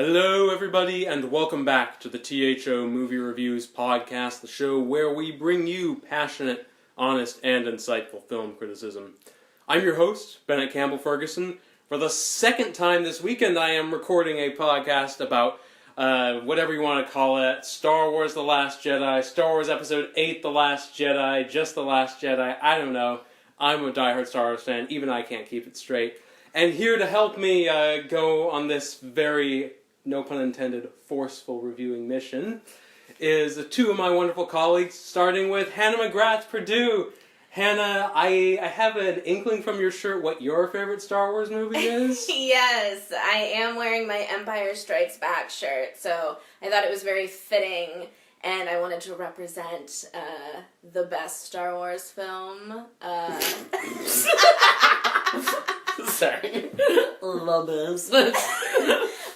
Hello, everybody, and welcome back to the T.H.O. Movie Reviews podcast, the show where we bring you passionate, honest, and insightful film criticism. I'm your host, Bennett Campbell Ferguson. For the second time this weekend, I am recording a podcast about whatever you want to call it, Star Wars The Last Jedi, Star Wars Episode 8 The Last Jedi, just The Last Jedi, I don't know. I'm a diehard Star Wars fan, even I can't keep it straight. And here to help me go on this very, no pun intended, forceful reviewing mission is two of my wonderful colleagues, starting with Hanna McGrath-Perdue. Hanna, I have an inkling from your shirt what your favorite Star Wars movie is. Yes, I am wearing my Empire Strikes Back shirt, so I thought it was very fitting, and I wanted to represent the best Star Wars film. Sorry. Love this.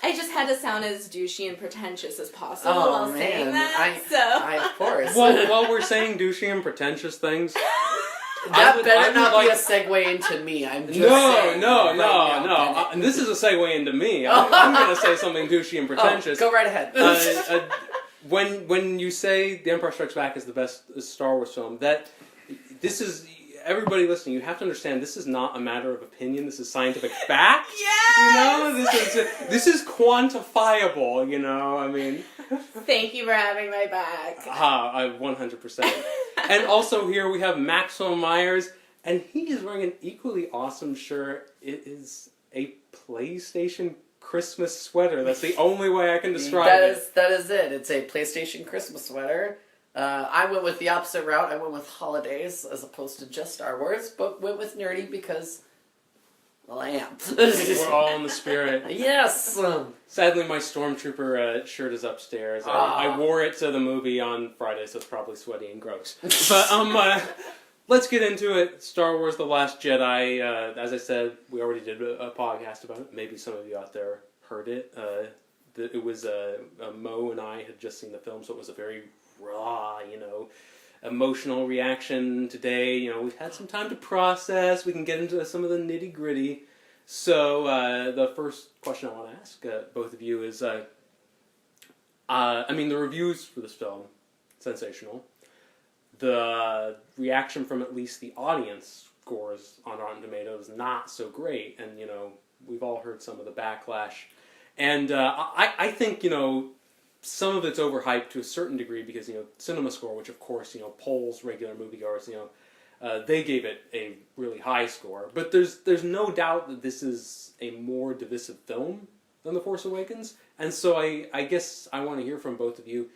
I just had to sound as douchey and pretentious as possible while saying that. Of course. Well, while we're saying douchey and pretentious things, that better not be a segue into me. I'm just saying. No. And this is a segue into me. I'm going to say something douchey and pretentious. Go right ahead. When you say The Empire Strikes Back is the best Star Wars film, this is... Everybody listening, you have to understand this is not a matter of opinion. This is scientific fact. Yes! You know, this is quantifiable. You know, I mean. Thank you for having my back. 100%. And also here we have Maxwell Meyers, and he is wearing an equally awesome shirt. It is a PlayStation Christmas sweater. That's the only way I can describe it. That is it. It's a PlayStation Christmas sweater. I went with the opposite route. I went with holidays as opposed to just Star Wars, but went with nerdy because, well, I am. We're all in the spirit. Yes! Sadly, my Stormtrooper shirt is upstairs. I wore it to the movie on Friday, so it's probably sweaty and gross. But let's get into it. Star Wars The Last Jedi. As I said, we already did a podcast about it. Maybe some of you out there heard it. It was Mo and I had just seen the film, so it was a very raw, emotional reaction today. We've had some time to process. We can get into some of the nitty-gritty. So, the first question I want to ask both of you is, the reviews for this film, sensational. The reaction from at least the audience scores on Rotten Tomatoes, not so great. And, we've all heard some of the backlash. And I think, some of it's overhyped to a certain degree because, CinemaScore, which of course, polls regular moviegoers, they gave it a really high score. But there's no doubt that this is a more divisive film than The Force Awakens. And so I guess I want to hear from both of you,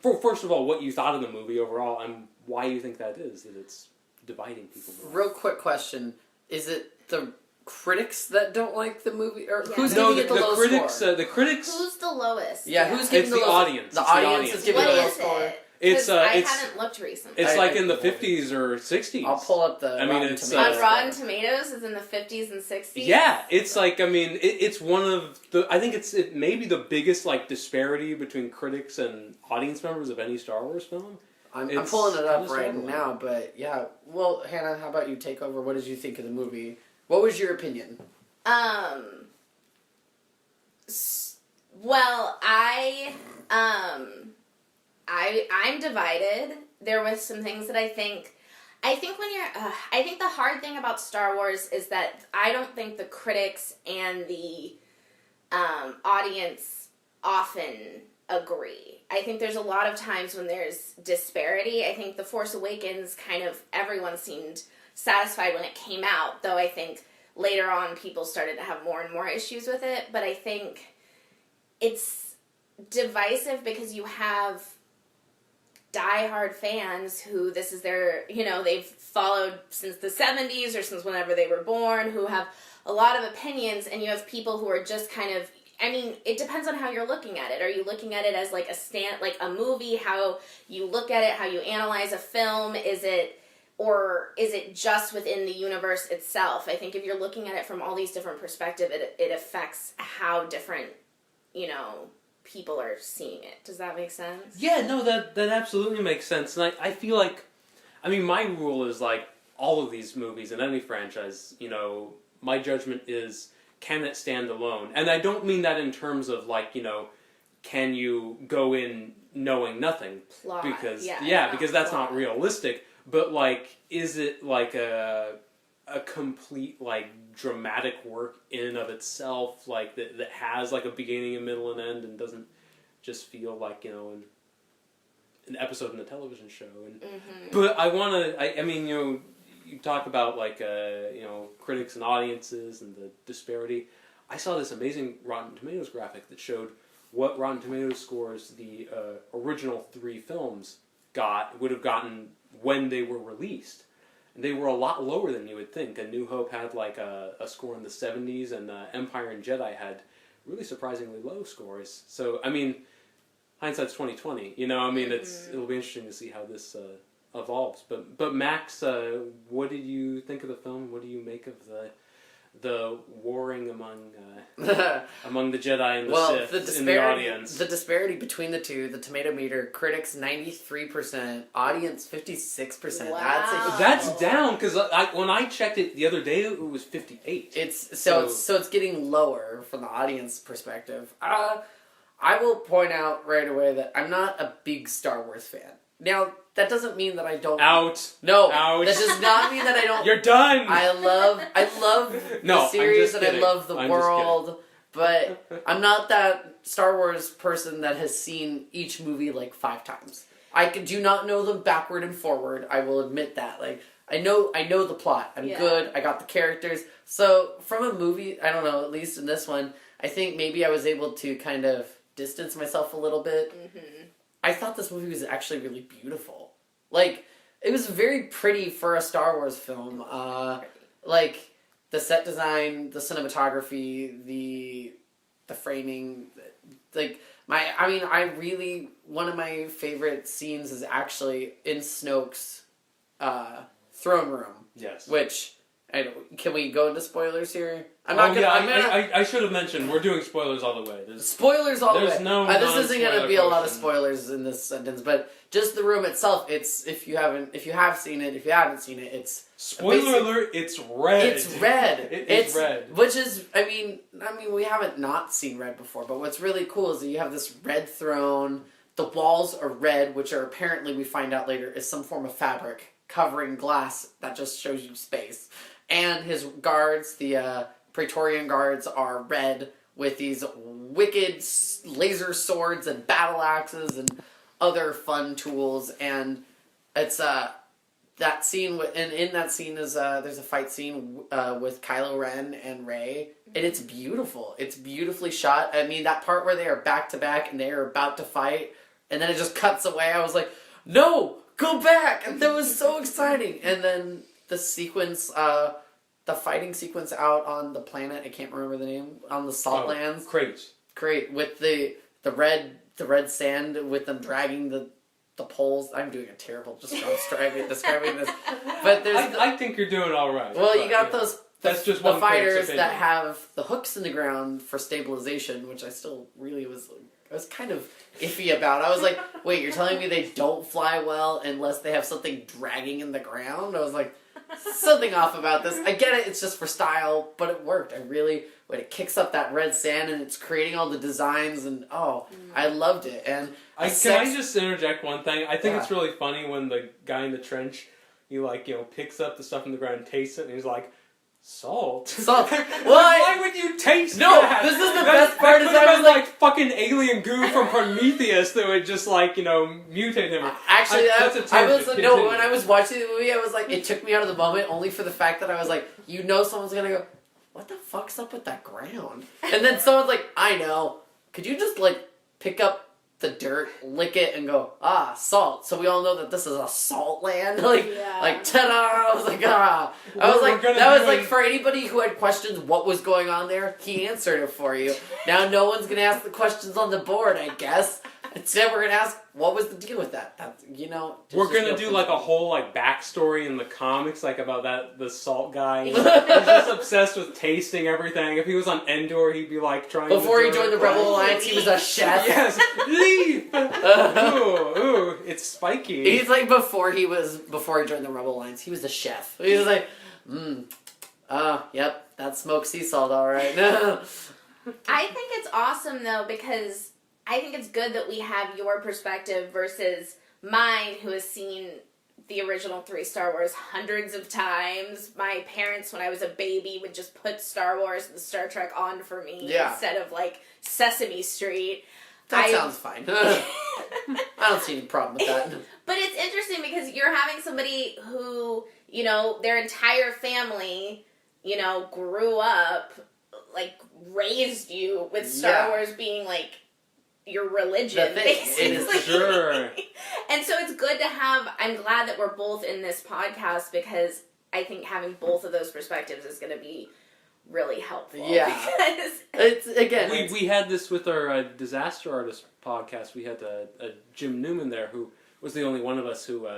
first of all, what you thought of the movie overall and why you think that it's dividing people. Real quick question. Is it the critics that don't like the movie, or who's giving it the low critics, score? The critics. Who's the lowest? Yeah, who's giving the audience? The audience is giving the low score. I haven't looked recently. It's like in the 50s or 60s. I'll pull up the. On Rotten Tomatoes is in the 50s and 60s. Yeah, it's like it's one of the. I think it may be the biggest disparity between critics and audience members of any Star Wars film. I'm pulling it up right now, but yeah. Well, Hanna, how about you take over? What did you think of the movie? What was your opinion? Well, I'm divided. There was some things that I think when you're, I think the hard thing about Star Wars is that I don't think the critics and the audience often agree. I think there's a lot of times when there's disparity. I think The Force Awakens everyone seemed satisfied when it came out, though I think later on people started to have more and more issues with it. But I think it's divisive because you have diehard fans who this is their, they've followed since the 70s or since whenever they were born, who have a lot of opinions, and you have people who are just it depends on how you're looking at it. Are you looking at it as like a movie, how you look at it, how you analyze a film? Or is it just within the universe itself? I think if you're looking at it from all these different perspectives, it affects how different, people are seeing it. Does that make sense? Yeah, no, that absolutely makes sense. And I feel like, my rule is all of these movies in any franchise, my judgment is can it stand alone? And I don't mean that in terms of like, you know, can you go in knowing nothing? Plot. Because Yeah, because that's plot. not realistic. But like, is it like a complete like dramatic work in and of itself, like that has like a beginning, a middle, and end, and doesn't just feel like, you know, an episode in a television show? And but I mean, you know, you talk about like you know, critics and audiences and the disparity. I saw this amazing Rotten Tomatoes graphic that showed what Rotten Tomatoes scores the original 3 films would have gotten when they were released. And they were a lot lower than you would think. A New Hope had like a score in the 70s, and Empire and Jedi had really surprisingly low scores. So, I mean, hindsight's 20/20. You know, I mean, it'll be interesting to see how this evolves. But Max, what did you think of the film? What do you make of the warring among the Jedi and the Sith in the audience? The disparity between the two, the tomato meter, critics 93%, audience 56%. Wow. That's down, because when I checked it the other day, it was 58. So it's getting lower from the audience perspective. I will point out right away that I'm not a big Star Wars fan. Now, that doesn't mean that I don't... Out. No, Out. That does not mean that I don't... You're done! I love No, the series, and I kidding. love the I'm world, but I'm not that Star Wars person that has seen each movie like 5 times. I do not know them backward and forward, I will admit that. Like, I know the plot. I'm good, I got the characters. So, from a movie, I don't know, at least in this one, I think maybe I was able to kind of distance myself a little bit. I thought this movie was actually really beautiful. Like, it was very pretty for a Star Wars film. Like, the set design, the cinematography, the framing. Like, one of my favorite scenes is actually in Snoke's throne room. Yes. Which, can we go into spoilers here? I should have mentioned, we're doing spoilers all the way. Spoilers all the way. There's no this isn't going to be a lot of portion. spoilers in this sentence, but just the room itself. It's if you haven't seen it, it's spoiler alert. It's red. It's red. It's red. Which is, I mean, we haven't not seen red before, but what's really cool is that you have this red throne. The walls are red, which are apparently, we find out later, is some form of fabric covering glass that just shows you space. And his guards, the Praetorian guards, are red with these wicked laser swords and battle axes and other fun tools. And it's that scene, and in that scene is there's a fight scene with Kylo Ren and Rey, and it's beautiful. It's beautifully shot. I mean, that part where they are back to back and they are about to fight, and then it just cuts away. I was like, no, go back! And that was so exciting. And then the sequence, the fighting sequence out on the planet, I can't remember the name, on the salt lands. Great, with the red sand, with them dragging the poles. I'm doing a terrible job describing this. But I think you're doing all right. Well, you got those... That's just the one fighters that have the hooks in the ground for stabilization, which I still really was kind of iffy about. I was like, wait, you're telling me they don't fly well unless they have something dragging in the ground? I was like, something off about this. I get it, it's just for style, but it worked. When it kicks up that red sand and it's creating all the designs, and I loved it. And can I just interject one thing? I think it's really funny when the guy in the trench, he picks up the stuff in the ground and tastes it, and he's like, salt. Why would you taste No, that? this is the best part. That could have been like fucking alien goo from Prometheus that would just mutate him. Actually, that's a tangent. when I was watching the movie, I was like, it took me out of the moment only for the fact that I was like, someone's gonna go, what the fuck's up with that ground? And then someone's like, I know. Could you just pick up the dirt, lick it, and go, salt. So we all know that this is a salt land. Ta-da! I was like, I was like, for anybody who had questions what was going on there, he answered it for you. Now no one's going to ask the questions on the board, I guess. Instead, we're going to ask, what was the deal with that? We're going to do a whole backstory in the comics, about the salt guy. He's just obsessed with tasting everything. If he was on Endor, he'd be trying Before to he joined the Rebel Alliance, he was a chef. Yes, leaf! Ooh, it's spiky. He's before he joined the Rebel Alliance, he was a chef. He was like, Yep, that's smoked sea salt, all right. I think it's awesome, though, because I think it's good that we have your perspective versus mine, who has seen the original 3 Star Wars hundreds of times. My parents, when I was a baby, would just put Star Wars and Star Trek on for me instead of, like, Sesame Street. That sounds fine. I don't see any problem with that. But it's interesting because you're having somebody who, you know, their entire family, you know, grew up, like, raised you with Star Wars being, like, your religion, basically. Sure. And so it's good to have, I'm glad that we're both in this podcast because I think having both of those perspectives is going to be really helpful. Yeah. Because it's, again... We had this with our Disaster Artist podcast. We had Jim Newman there, who was the only one of us who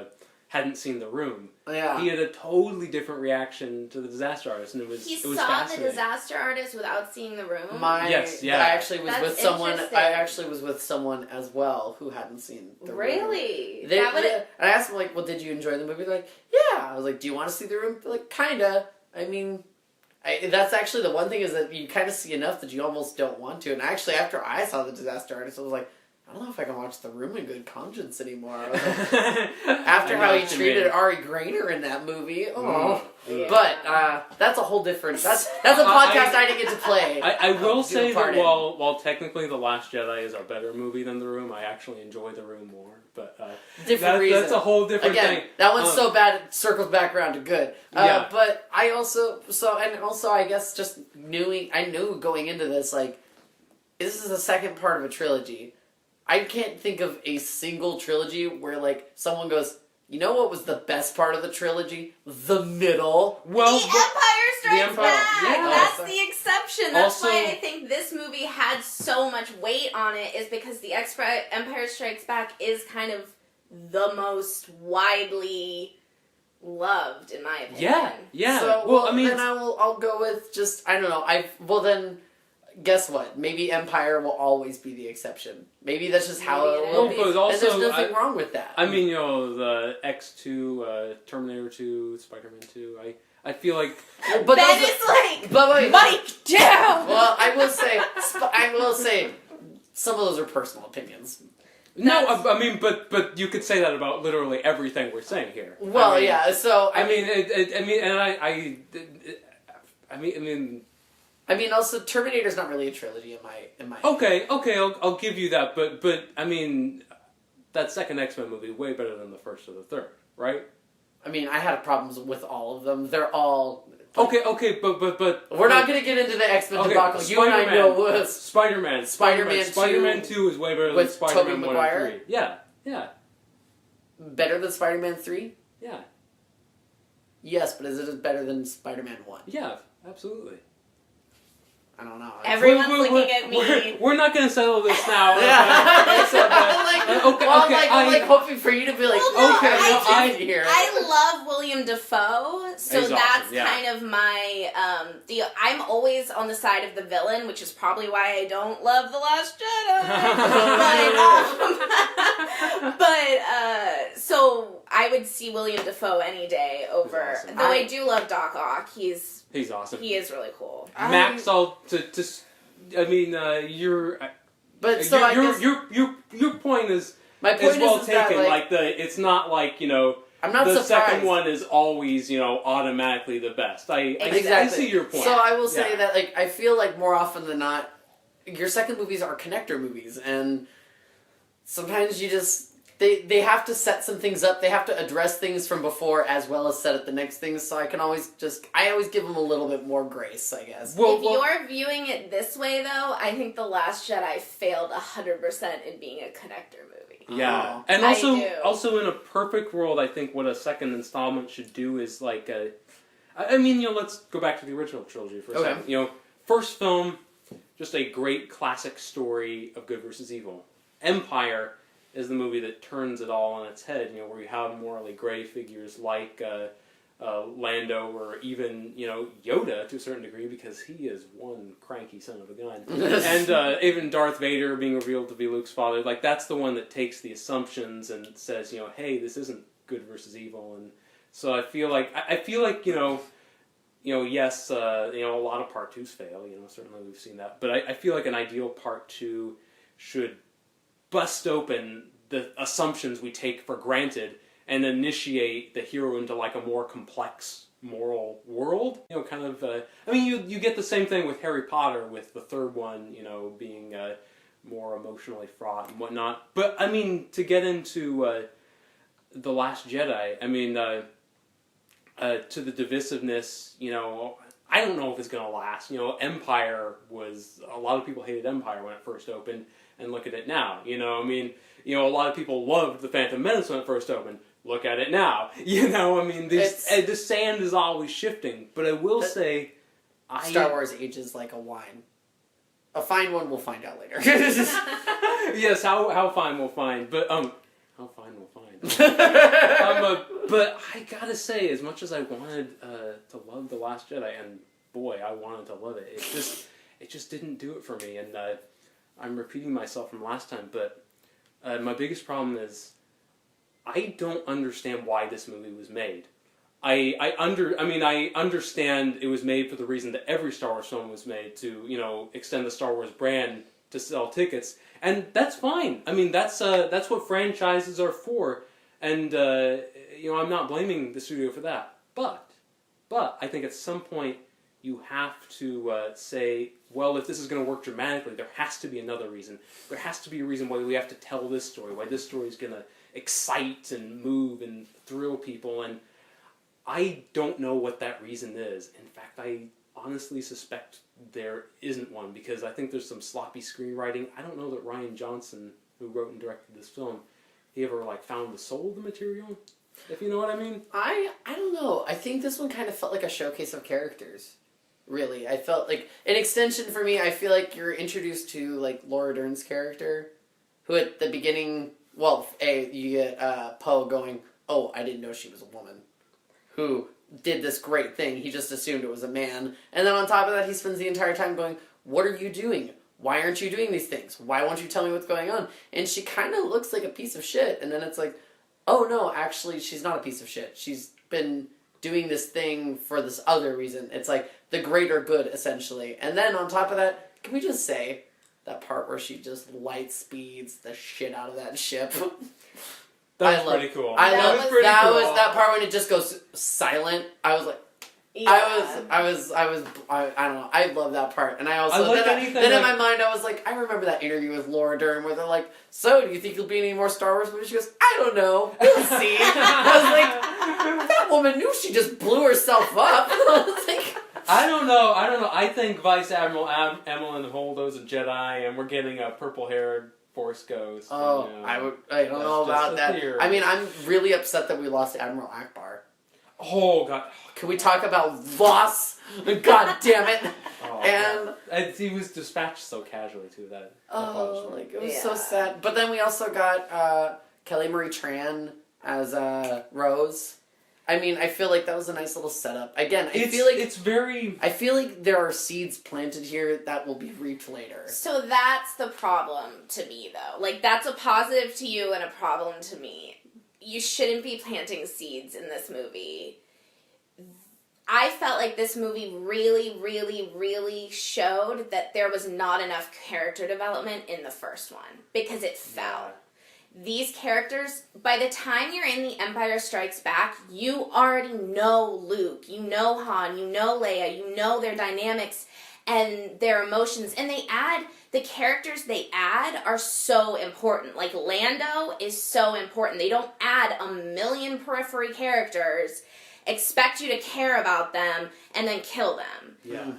hadn't seen The Room. Yeah. He had a totally different reaction to the Disaster Artist, and it was he saw fascinating. the Disaster Artist without seeing The Room? Yes, yeah. I actually was That's with someone. interesting. I actually was with someone as well who hadn't seen The Room. Really? And I asked them, like, well, did you enjoy the movie? They're like, yeah. I was like, do you want to see The Room? They're like, kinda. I mean, that's actually the one thing is that you kind of see enough that you almost don't want to. And actually, after I saw the Disaster Artist, I was like, I don't know if I can watch The Room in good conscience anymore. I was like, after how he treated Ari Grainer in that movie, Yeah. But that's a whole different. That's a podcast I didn't get to play. I will say that in. while technically The Last Jedi is a better movie than The Room, I actually enjoy The Room more. But different reason. That's a whole different thing. That one's so bad it circles back around to good. Yeah. But I also I guess just I knew going into this, like, this is the second part of a trilogy. I can't think of a single trilogy where, like, someone goes, you know what was the best part of the trilogy? The middle. Well, the Empire Strikes Back! Yeah. That's the exception. That's Also, why I think this movie had so much weight on it, is because the Empire Strikes Back is kind of the most widely loved, in my opinion. Yeah. So, well, I mean, then I'll go with just, I don't know, then... Guess what? Maybe Empire will always be the exception. Maybe that's just how it will be. But also, and there's nothing wrong with that. I mean, you know, the X2, Terminator 2, Spider-Man 2, I feel like... But Ben is like, wait. Mike down! Well, I will say, some of those are personal opinions. No, I mean, but you could say that about literally everything we're saying here. Well, I mean, yeah, so... I mean, also, Terminator's not really a trilogy in my Okay, I'll give you that, but I mean, that second X-Men movie way better than the first or the third, right? I mean, I had problems with all of them. They're all... Okay, but... We're not going to get into the X-Men debacle. You and I know what... Spider-Man 2 is way better than Spider-Man Tobey 1 Maguire? and 3. Yeah. Better than Spider-Man 3? Yeah. Yes, but is it better than Spider-Man 1? Yeah, absolutely. I don't know. Everyone's looking at me. We're not going to settle this now. I'm hoping for you to be like, I love William Dafoe, so He's that's awesome, yeah. kind of my deal. I'm always on the side of the villain, which is probably why I don't love The Last Jedi. So I would see William Dafoe any day over. Awesome. Though I do love Doc Ock. He's awesome. He is really cool. Max, your point is well taken. It's not like, you know, I'm not the surprised. second one is always, you know, automatically the best. I see your point. So I will say that, like, I feel like more often than not, your second movies are connector movies, and sometimes you just... They have to set some things up. They have to address things from before as well as set up the next things. So I always give them a little bit more grace, I guess. If you're viewing it this way, though, I think The Last Jedi failed 100% in being a connector movie. Yeah, Oh. and also in a perfect world, I think what a second installment should do is like let's go back to the original trilogy for a second. You know, first film, just a great classic story of good versus evil. Empire is the movie that turns it all on its head, you know, where you have morally gray figures like Lando, or even, you know, Yoda to a certain degree, because he is one cranky son of a gun. And even Darth Vader being revealed to be Luke's father, like, that's the one that takes the assumptions and says, you know, hey, this isn't good versus evil. And so I feel like, you know, yes, a lot of part 2s fail, certainly we've seen that. But I feel like an ideal part 2 should bust open the assumptions we take for granted and initiate the hero into like a more complex moral world. You get the same thing with Harry Potter with the third one, being more emotionally fraught and whatnot. But, to get into The Last Jedi, to the divisiveness, I don't know if it's going to last. Empire was, a lot of people hated Empire when it first opened, and look at it now. A lot of people loved The Phantom Menace when it first opened. Look at it now. The sand is always shifting. But I will say, Star Wars ages like a wine. A fine one we'll find out later. Yes, how fine we'll find. But, how fine we'll find. But I gotta say, as much as I wanted to love The Last Jedi, and boy, I wanted to love it, it just didn't do it for me. And I'm repeating myself from last time, but my biggest problem is I don't understand why this movie was made. I understand it was made for the reason that every Star Wars film was made, to, extend the Star Wars brand to sell tickets. And that's fine. That's what franchises are for. And, I'm not blaming the studio for that. But I think at some point you have to say, well, if this is going to work dramatically, there has to be another reason. There has to be a reason why we have to tell this story, why this story is going to excite and move and thrill people. And I don't know what that reason is. In fact, I honestly suspect there isn't one, because I think there's some sloppy screenwriting. I don't know that Rian Johnson, who wrote and directed this film, he ever found the soul of the material, if you know what I mean. I don't know. I think this one kind of felt like a showcase of characters. Really, I felt like an extension for me. I feel like you're introduced to Laura Dern's character, who at the beginning, you get Poe going, "Oh, I didn't know she was a woman," who did this great thing. He just assumed it was a man. And then on top of that, he spends the entire time going, "What are you doing? Why aren't you doing these things? Why won't you tell me what's going on?" And she kind of looks like a piece of shit. And then it's like, oh no, actually, she's not a piece of shit. She's been doing this thing for this other reason. It's like the greater good, essentially. And then on top of that, can we just say that part where she just light speeds the shit out of that ship? That was pretty cool. That part when it just goes silent. I was like, yeah. I don't know. I love that part, and then in my mind I was like, I remember that interview with Laura Dern where they're like, "So, do you think you'll be in any more Star Wars movies?" She goes, "I don't know. We'll see." I was like, that woman knew she just blew herself up. I was like, I don't know. I think Vice Admiral Emmeline Holdo's a Jedi, and we're getting a purple-haired Force Ghost. Oh, I don't know about that. Theory. I'm really upset that we lost Admiral Akbar. Oh God! Can we talk about loss? God damn it! And he was dispatched so casually too. That it was so sad. But then we also got Kelly Marie Tran as Rose. I feel like that was a nice little setup. Again, I feel like there are seeds planted here that will be reaped later. So that's the problem to me, though. That's a positive to you and a problem to me. You shouldn't be planting seeds in this movie. I felt like this movie really, really, really showed that there was not enough character development in the first one, because it fell. Yeah. These characters, by the time you're in The Empire Strikes Back, you already know Luke, you know Han, you know Leia, you know their dynamics and their emotions, and the characters they add are so important. Lando is so important. They don't add a million periphery characters, expect you to care about them, and then kill them. Yeah.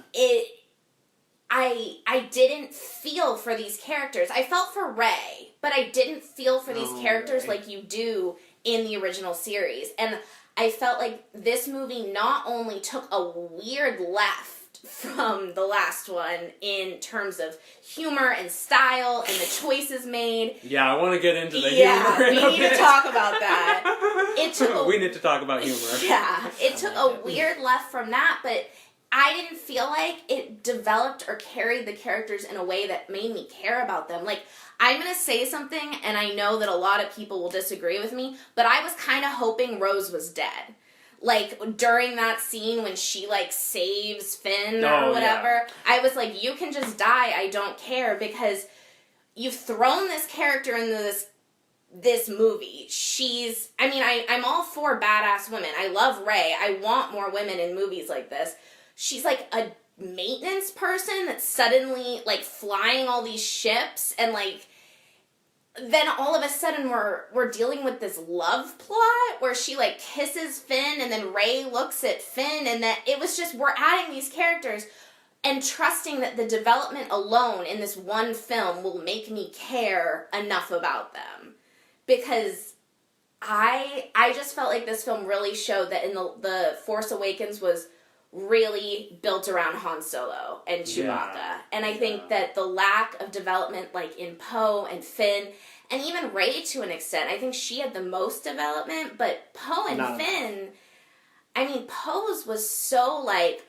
I didn't feel for these characters. I felt for Rey, but I didn't feel for these characters like you do in the original series. And I felt like this movie not only took a weird left from the last one in terms of humor and style and the choices made. Yeah, I want to get into the humor. Yeah, we need to talk about that. We need to talk about humor. Yeah, it took a weird left from that, but I didn't feel like it developed or carried the characters in a way that made me care about them. I'm going to say something, and I know that a lot of people will disagree with me, but I was kind of hoping Rose was dead. like, during that scene when she, like, saves Finn Oh, or whatever, yeah. I was like, you can just die, I don't care, because you've thrown this character into this movie. I'm all for badass women. I love Rey. I want more women in movies like this. She's, like, a maintenance person that's suddenly, like, flying all these ships, and, like, then all of a sudden we're dealing with this love plot where she, like, kisses Finn, and then Rey looks at Finn, and that it was just, we're adding these characters and trusting that the development alone in this one film will make me care enough about them. Because I just felt like this film really showed that in the Force Awakens was really built around Han Solo and Chewbacca. Yeah. And I think that the lack of development, like in Poe and Finn, and even Rey to an extent, I think she had the most development, but Poe and Finn, I mean, Poe's was so, like,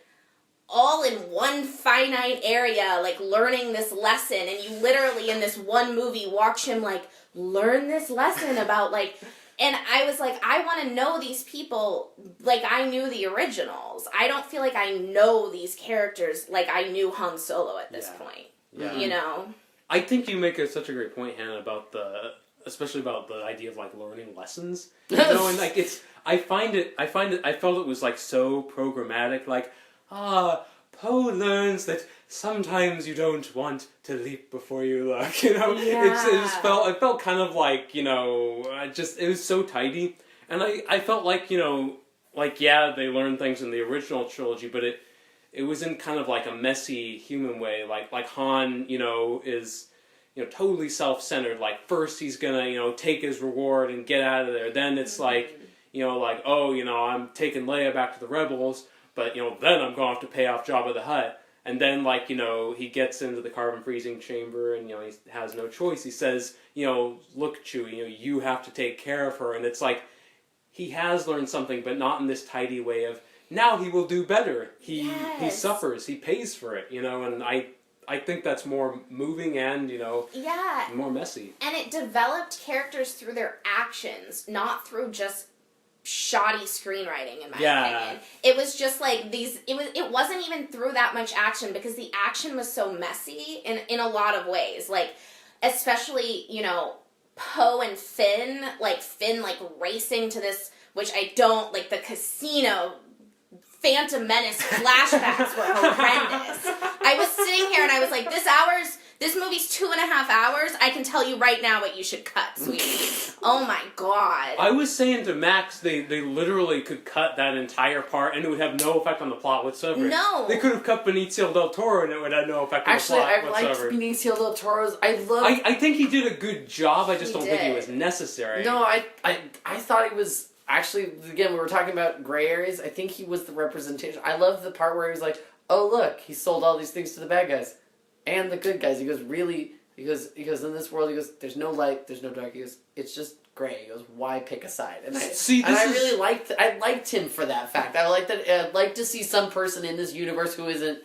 all in one finite area, like, learning this lesson, and you literally, in this one movie, watch him, like, learn this lesson about, like... And I was like, I want to know these people like I knew the originals. I don't feel like I know these characters like I knew Han Solo at this point. Yeah. You know? I think you make such a great point, Hannah, about especially about the idea of, like, learning lessons. You know, and, like, I felt it was, like, so programmatic, like, Poe learns that sometimes you don't want to leap before you look, you know? Yeah. It felt kind of like, you know, it was so tidy. And I felt like, you know, like, yeah, they learned things in the original trilogy, but it was in kind of like a messy human way. Like Han, you know, is, you know, totally self-centered. Like, first he's gonna, you know, take his reward and get out of there. Then it's like, you know, like, oh, you know, I'm taking Leia back to the Rebels, but, you know, then I'm going to have to pay off Jabba the Hutt. And then, like, you know, he gets into the carbon freezing chamber and, you know, he has no choice. He says, you know, look, Chewie, you know, you have to take care of her. And it's like, he has learned something, but not in this tidy way of, now he will do better. He suffers. He pays for it, you know, and I think that's more moving and, you know, more messy. And it developed characters through their actions, not through just shoddy screenwriting, in my opinion. It was just like it wasn't even through that much action, because the action was so messy in a lot of ways. Like, especially, you know, Poe and Finn, like racing to this, which I don't, like, the casino Phantom Menace flashbacks were horrendous. I was sitting here and I was like, this movie's 2.5 hours. I can tell you right now what you should cut, sweetie. Oh my god. I was saying to Max, they literally could cut that entire part and it would have no effect on the plot whatsoever. No. They could have cut Benicio del Toro and it would have no effect on the plot whatsoever. Actually, I liked Benicio del Toro's. I think he did a good job. I just don't think did. it was necessary. No, I thought he was... Actually, again, we were talking about gray areas. I think he was the representation. I love the part where he was like, oh, look, he sold all these things to the bad guys and the good guys. He goes, really? He goes, in this world, he goes, there's no light, there's no dark. He goes, it's just gray. He goes, why pick a side? And I liked him for that fact. I like that. I'd like to see some person in this universe who isn't,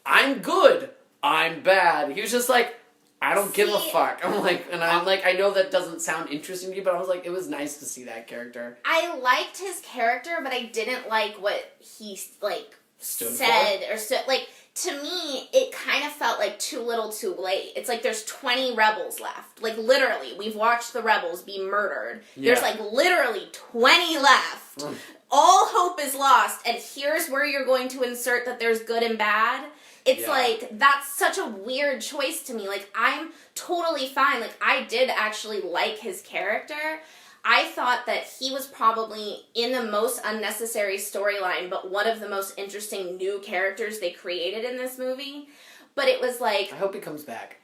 I'm good, I'm bad. He was just like, I don't give a fuck. I'm like, I know that doesn't sound interesting to you, but I was like, it was nice to see that character. I liked his character, but I didn't like what he, like, said or so. Like, to me, it kind of felt like too little too late. It's like there's 20 rebels left. Like, literally, we've watched the rebels be murdered. Yeah. There's, like, literally 20 left. All hope is lost, and here's where you're going to insert that there's good and bad. It's like, that's such a weird choice to me. Like, I'm totally fine. Like, I did actually like his character. I thought that he was probably in the most unnecessary storyline, but one of the most interesting new characters they created in this movie. But it was like... I hope he comes back.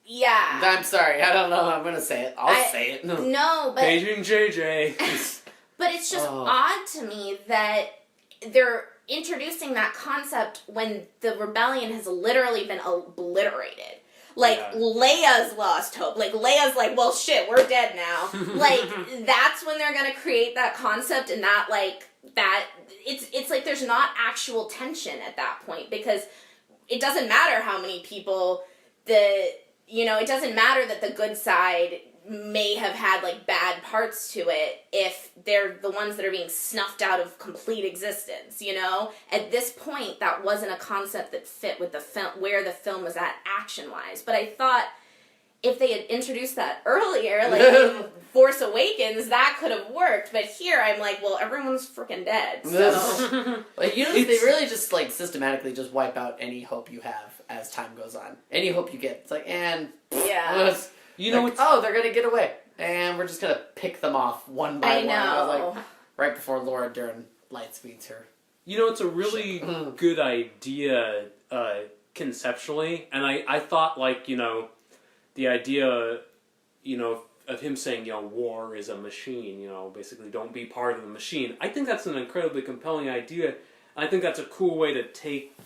Yeah. I'm sorry. I don't know. I'm going to say it. I'll say it. No, but... Paging JJ. But it's just odd to me that they're introducing that concept when the rebellion has literally been obliterated. Like, Leia's lost hope. Like, Leia's like, well, shit, we're dead now. Like, that's when they're gonna create that concept, and that, like, that... It's like there's not actual tension at that point, because it doesn't matter how many people it doesn't matter that the good side may have had like bad parts to it if they're the ones that are being snuffed out of complete existence, you know? At this point, that wasn't a concept that fit with the film, where the film was at action-wise. But I thought if they had introduced that earlier, like in Force Awakens, that could have worked. But here, I'm like, well, everyone's freaking dead. So. Like, you know, they really just like systematically just wipe out any hope you have as time goes on. Any hope you get, it's like, and yeah. You know, like, oh, they're gonna get away, and we're just gonna pick them off one by one. I know. Like, right before Laura Dern lightspeeds her. You know, it's a really good idea conceptually, and I thought, like, you know, the idea, you know, of him saying, you know, war is a machine, you know, basically don't be part of the machine. I think that's an incredibly compelling idea. I think that's a cool way to take,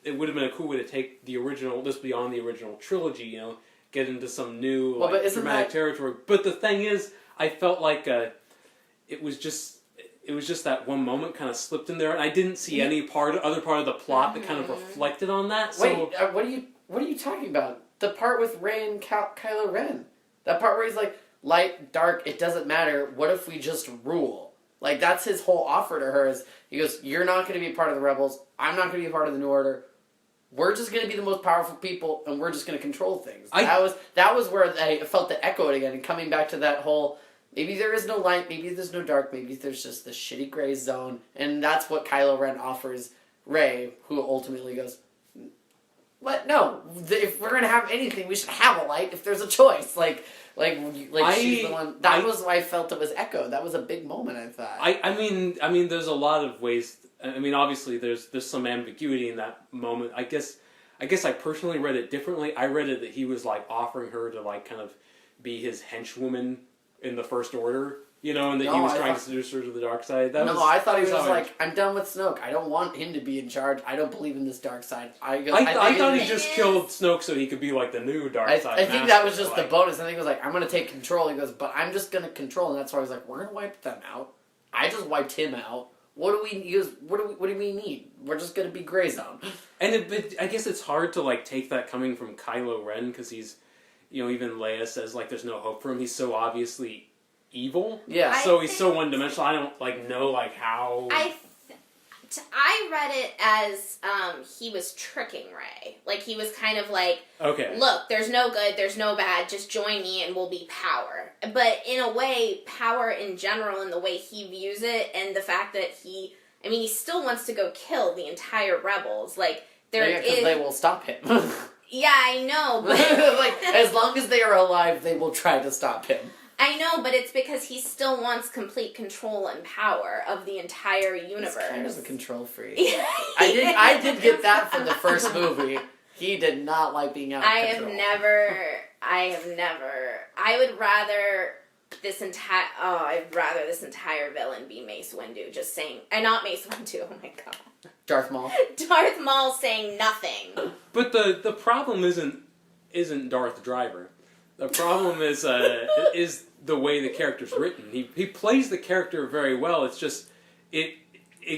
it would have been a cool way to take the original, this beyond the original trilogy, you know, get into some new dramatic territory. But the thing is, I felt like it was just that one moment kind of slipped in there, and I didn't see any other part of the plot that kind of reflected on that. So, wait, what are you talking about? The part with Rey and Kylo Ren, that part where he's like, light, dark, it doesn't matter. What if we just rule? Like, that's his whole offer to her. Is he goes, you're not going to be part of the rebels. I'm not going to be a part of the New Order. We're just going to be the most powerful people, and we're just going to control things. That was where I felt it echoed again, and coming back to that whole, maybe there is no light, maybe there's no dark, maybe there's just the shitty gray zone, and that's what Kylo Ren offers Rey, who ultimately goes, what? No, if we're going to have anything, we should have a light if there's a choice. Like she's the one. That was why I felt it was echoed. That was a big moment, I thought. I mean, there's a lot of ways. I mean, obviously, there's some ambiguity in that moment. I guess I personally read it differently. I read it that he was like offering her to like kind of be his henchwoman in the First Order, you know, and that he was trying to seduce her to the dark side. I thought he was like, I'm done with Snoke. I don't want him to be in charge. I don't believe in this dark side. I thought he just killed Snoke so he could be like the new dark side. I think that was just the bonus. I think it was like, I'm going to take control. He goes, but I'm just going to control, and that's why I was like, we're going to wipe them out. I just wiped him out. What do we use? What do we need? We're just going to be gray zone. And I guess it's hard to like take that coming from Kylo Ren because he's, you know, even Leia says like there's no hope for him. He's so obviously evil. Yeah. So he's so one dimensional. I don't like know like how. I read it as he was tricking Rey. Like, he was kind of like, okay, look, there's no good, there's no bad, just join me and we'll be power. But in a way, power in general and the way he views it and the fact that he still wants to go kill the entire rebels. Like, because they will stop him. Yeah, I know, but... like, as long as they are alive, they will try to stop him. I know, but it's because he still wants complete control and power of the entire universe. He's kind of a control freak. I did get that from the first movie. He did not like being out of control. I would rather this entire villain be Mace Windu, just saying, not Mace Windu, oh my god. Darth Maul. Darth Maul saying nothing. But the problem isn't Darth Driver. The problem is the way the character's written. He plays the character very well. It's just it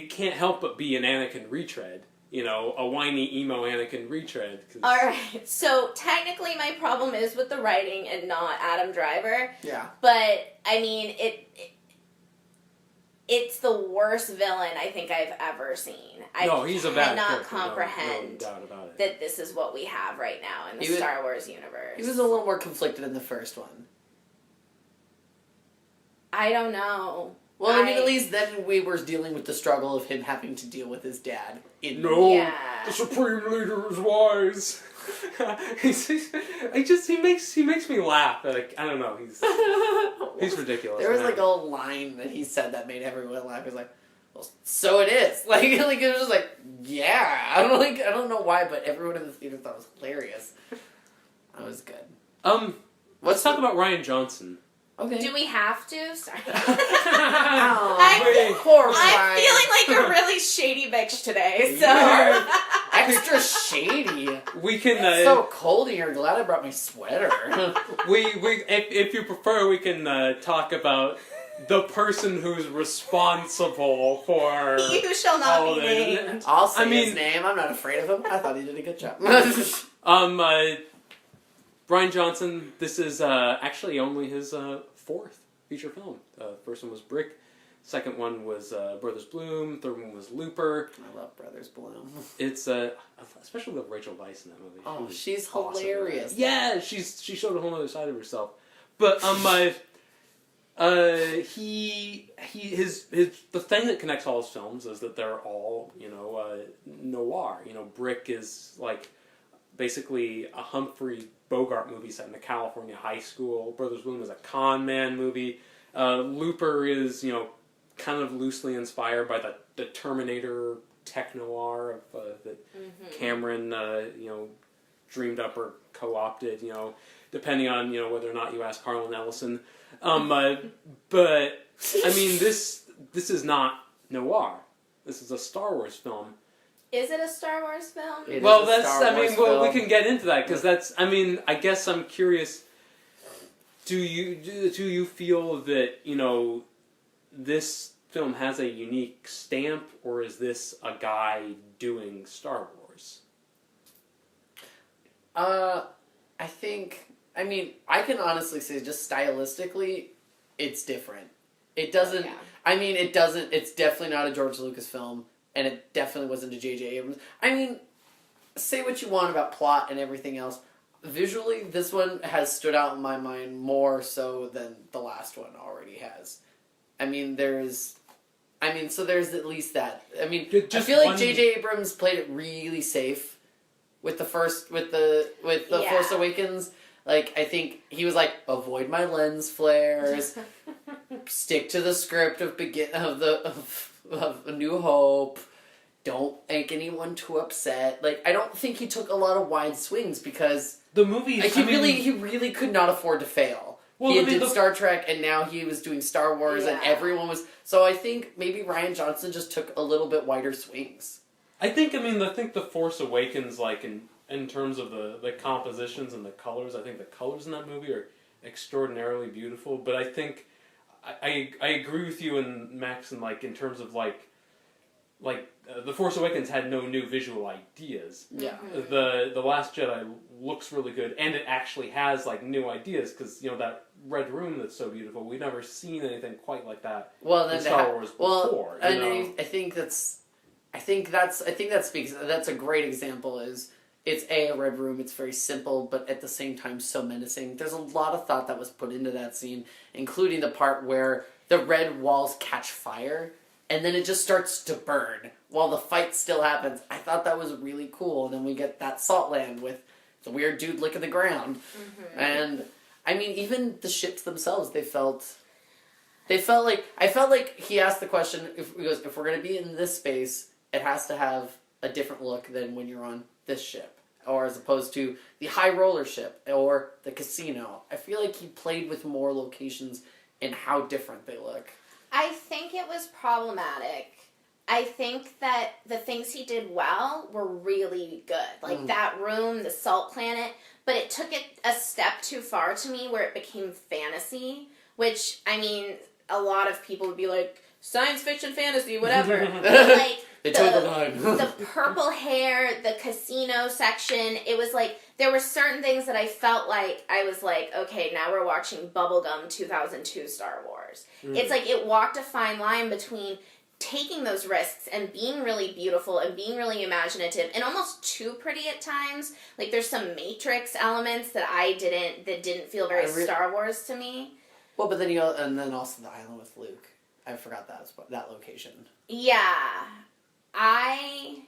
can't help but be an Anakin retread. You know, a whiny emo Anakin retread. All right. So technically, my problem is with the writing and not Adam Driver. Yeah. But I mean, it's the worst villain I think I've ever seen. He's a bad character. I cannot comprehend no doubt about it. that this is what we have right now in the Star Wars universe. He was a little more conflicted in the first one. I don't know. Well, I mean, at least then we were dealing with the struggle of him having to deal with his dad. The Supreme Leader is wise. he makes me laugh. Like, I don't know, he's ridiculous. There was like a line that he said that made everyone laugh. He was like, well, so it is. Like it was just like, yeah. I don't know why, but everyone in the theater thought it was hilarious. That was good. Let's talk about Rian Johnson. Okay. Do we have to? Sorry. I'm feeling like a really shady bitch today, so... Extra shady. We can... It's so cold here. Glad I brought my sweater. If you prefer, we can talk about the person who's responsible for... He who shall not be named. I'll say his name. I'm not afraid of him. I thought he did a good job. Bryan Johnson, this is actually only his fourth feature film. First one was Brick. Second one was Brothers Bloom. Third one was Looper. I love Brothers Bloom. It's especially with Rachel Weisz in that movie. Oh, she's awesome. hilarious. Yeah, she showed a whole other side of herself. But the thing that connects all his films is that they're all noir. Brick is like basically a Humphrey Bogart movie set in a California high school. Brothers Bloom is a con man movie. Looper is kind of loosely inspired by the Terminator tech noir that Cameron dreamed up or co-opted. Depending on whether or not you ask Harlan Ellison. But I mean this is not noir. This is a Star Wars film. Is it a Star Wars film? It Well, is a that's. Star I mean, Wars well, we film. can get into that because that's. I mean, I guess I'm curious. Do you feel that this film has a unique stamp, or is this a guy doing Star Wars? I think. I mean, I can honestly say, just stylistically, it's different. It doesn't. Yeah. I mean, it doesn't. It's definitely not a George Lucas film, and it definitely wasn't a J.J. Abrams. I mean, say what you want about plot and everything else. Visually, this one has stood out in my mind more so than the last one already has. I mean, so there's at least that. I mean, I feel like J.J. Abrams played it really safe with the Yeah. Force Awakens. Like, I think he was like, avoid my lens flares, stick to the script of A New Hope. Don't make anyone too upset. Like, I don't think he took a lot of wide swings because the movie. He really could not afford to fail. Well, he did Star Trek, and now he was doing Star Wars, and everyone was. So I think maybe Rian Johnson just took a little bit wider swings. I think the Force Awakens, like in terms of the compositions and the colors, I think the colors in that movie are extraordinarily beautiful. But I think I agree with you and Max in terms of the Force Awakens had no new visual ideas. Yeah. The Last Jedi looks really good, and it actually has new ideas because that red room that's so beautiful. We've never seen anything quite like that in Star Wars before. I think that speaks. That's a great example. It's a red room. It's very simple, but at the same time so menacing. There's a lot of thought that was put into that scene, including the part where the red walls catch fire. And then it just starts to burn while the fight still happens. I thought that was really cool. And then we get that salt land with the weird dude licking the ground. Mm-hmm. And, I mean, even the ships themselves, I felt like he asked the question, if we're going to be in this space, it has to have a different look than when you're on this ship. Or as opposed to the high roller ship or the casino. I feel like he played with more locations and how different they look. I think it was problematic. I think that the things he did well were really good. That room, the salt planet, but it took it a step too far to me where it became fantasy, which, I mean, a lot of people would be like, science fiction, fantasy, whatever. But the purple hair, the casino section, it was there were certain things that I felt like, I was like, okay, now we're watching Bubblegum 2002 Star Wars. It's it walked a fine line between taking those risks and being really beautiful and being really imaginative and almost too pretty at times. There's some Matrix elements that didn't feel very Star Wars to me. Well, but then also the island with Luke. I forgot that location. Yeah. I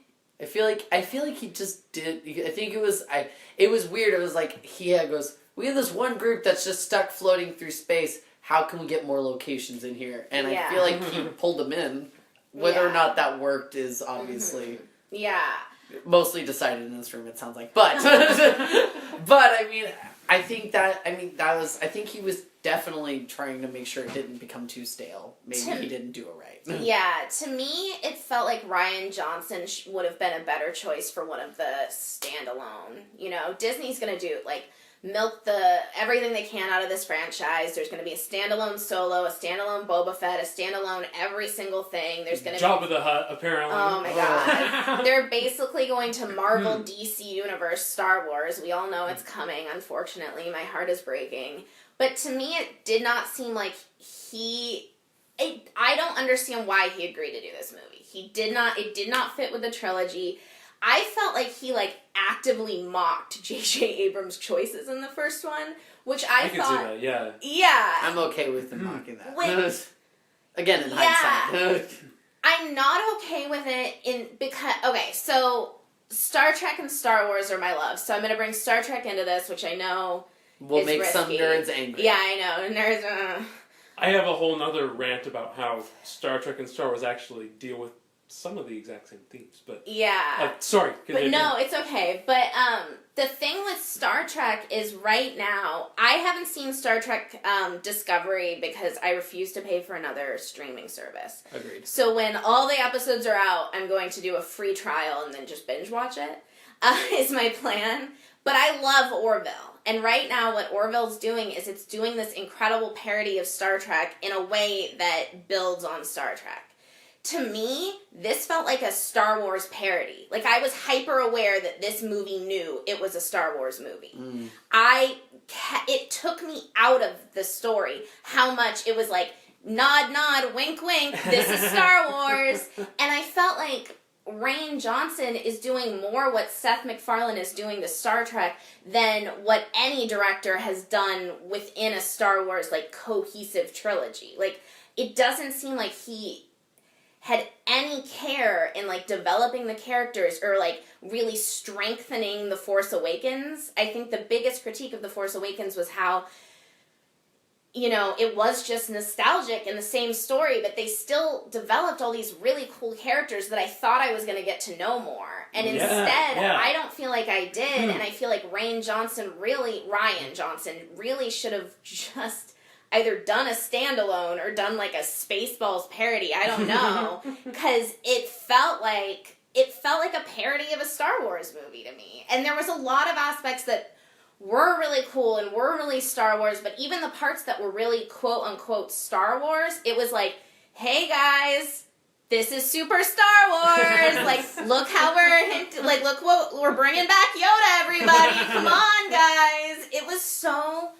feel like he just did. I think it was weird. It was he goes, we have this one group that's just stuck floating through space. How can we get more locations in here? And I feel like he pulled them in. Whether or not that worked is obviously mostly decided in this room. It sounds like, but I think he was definitely trying to make sure it didn't become too stale. Maybe he didn't do it right. Yeah, to me, it felt like Rian Johnson would have been a better choice for one of the standalone. Disney's going to do, milk everything they can out of this franchise. There's going to be a standalone Solo, a standalone Boba Fett, a standalone every single thing. There's going to be Jabba the Hutt, apparently. Oh my god. They're basically going to Marvel DC Universe Star Wars. We all know it's coming, unfortunately. My heart is breaking. But to me, it did not seem like I don't understand why he agreed to do this movie. It did not fit with the trilogy. I felt like he, actively mocked J.J. Abrams' choices in the first one, which I thought... I can see that, yeah. Yeah. I'm okay with him mocking that. Again, in hindsight. I'm not okay with it because... Okay, so Star Trek and Star Wars are my love, so I'm going to bring Star Trek into this, which I know will is make risky. some nerds angry. Yeah, I know. Nerds... I have a whole nother rant about how Star Trek and Star Wars actually deal with some of the exact same themes, but... Yeah. Sorry. But no, it's okay. But the thing with Star Trek is right now, I haven't seen Star Trek Discovery because I refuse to pay for another streaming service. Agreed. So when all the episodes are out, I'm going to do a free trial and then just binge watch it, is my plan. But I love Orville. And right now what Orville's doing is it's doing this incredible parody of Star Trek in a way that builds on Star Trek. To me, this felt like a Star Wars parody. I was hyper aware that this movie knew it was a Star Wars movie. It took me out of the story how much it was nod, nod, wink, wink, this is Star Wars. And I felt like Rian Johnson is doing more what Seth MacFarlane is doing to Star Trek than what any director has done within a Star Wars, cohesive trilogy. It doesn't seem like he had any care in, developing the characters or, really strengthening The Force Awakens. I think the biggest critique of The Force Awakens was how, it was just nostalgic and the same story, but they still developed all these really cool characters that I thought I was going to get to know more. And instead, I don't feel like I did, and I feel like Rian Johnson really should have just... either done a standalone or done a Spaceballs parody. I don't know, because it felt like a parody of a Star Wars movie to me. And there was a lot of aspects that were really cool and were really Star Wars, but even the parts that were really quote unquote Star Wars, it was hey guys, this is super Star Wars. Look how we're look what we're bringing back Yoda, everybody. Come on, guys. It was so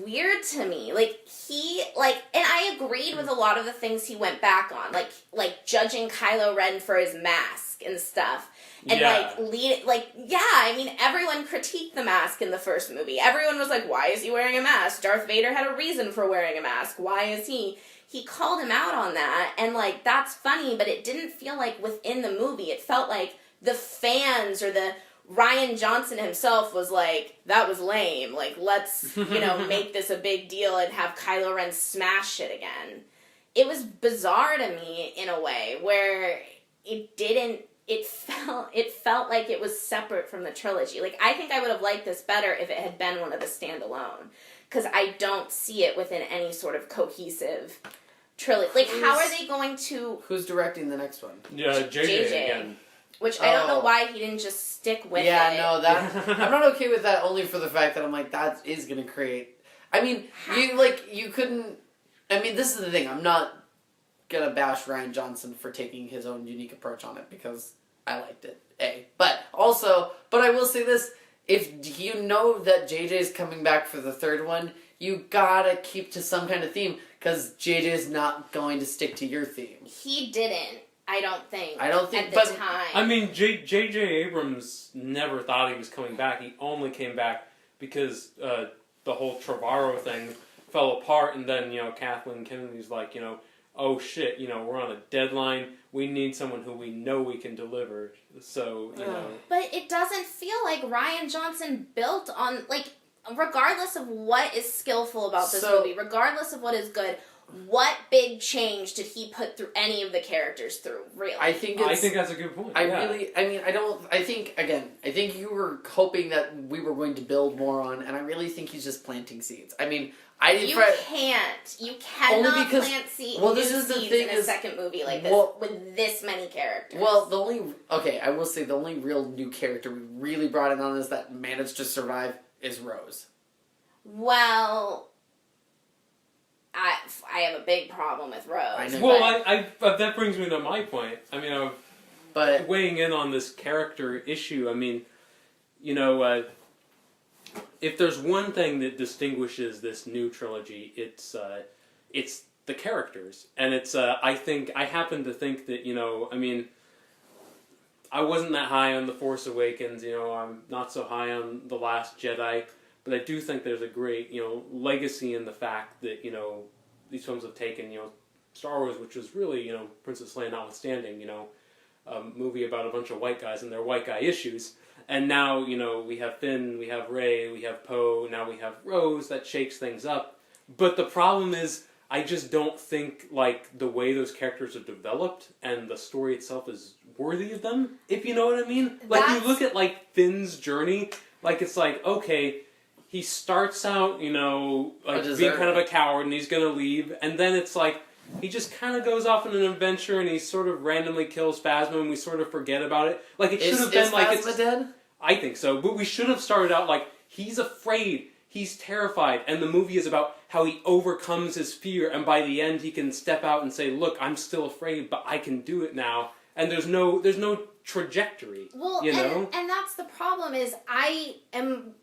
weird to me. And I agreed with a lot of the things he went back on, like judging Kylo Ren for his mask and stuff. And everyone critiqued the mask in the first movie. Everyone was like, why is he wearing a mask? Darth Vader had a reason for wearing a mask. Why is he called him out on that, and that's funny, but it didn't feel like within the movie. It felt like the fans or the Rian Johnson himself was that was lame. Let's, make this a big deal and have Kylo Ren smash shit again. It was bizarre to me in a way where it felt like it was separate from the trilogy. I think I would have liked this better if it had been one of the standalone, because I don't see it within any sort of cohesive trilogy. How are they going to... Who's directing the next one? Yeah, JJ again. Which I don't know why he didn't just stick with it. Yeah, no, I'm not okay with that only for the fact that I'm that is going to create... I mean, you couldn't... I mean, this is the thing. I'm not going to bash Rian Johnson for taking his own unique approach on it because I liked it, But I will say this. If you know that JJ's coming back for the third one, you gotta keep to some kind of theme because JJ's not going to stick to your theme. He didn't. I don't think at the time. I mean, J.J. Abrams never thought he was coming back. He only came back because the whole Trevorrow thing fell apart, and then, Kathleen Kennedy's oh shit, we're on a deadline. We need someone who we know we can deliver. So, But it doesn't feel like Rian Johnson built on, regardless of what is skillful about this movie, regardless of what is good, what big change did he put through any of the characters through, really? I think that's a good point. I think you were hoping that we were going to build more on, and I really think he's just planting seeds. I mean, You cannot plant seeds in a second movie like this with this many characters. Well, I will say the only real new character we really brought in on this that managed to survive is Rose. Well, I have a big problem with Rose. I know. Well, but that brings me to my point. I mean, But weighing in on this character issue, I mean, if there's one thing that distinguishes this new trilogy, it's the characters, and it's I happen to think that I mean, I wasn't that high on The Force Awakens. I'm not so high on The Last Jedi, but I do think there's a great legacy in the fact that these films have taken Star Wars, which was really Princess Leia notwithstanding, a movie about a bunch of white guys and their white guy issues. And now, we have Finn, we have Rey, we have Poe, now we have Rose. That shakes things up. But the problem is, I just don't think, the way those characters are developed and the story itself is worthy of them, if you know what I mean. You look at, Finn's journey, it's okay, he starts out, being kind of a coward and he's going to leave, and then it's he just kind of goes off on an adventure and he sort of randomly kills Phasma and we sort of forget about it. It should have been is Phasma dead? I think so, but we should have started out he's afraid, he's terrified, and the movie is about how he overcomes his fear, and by the end he can step out and say, look, I'm still afraid, but I can do it now. And there's no trajectory. Well, and that's the problem is I am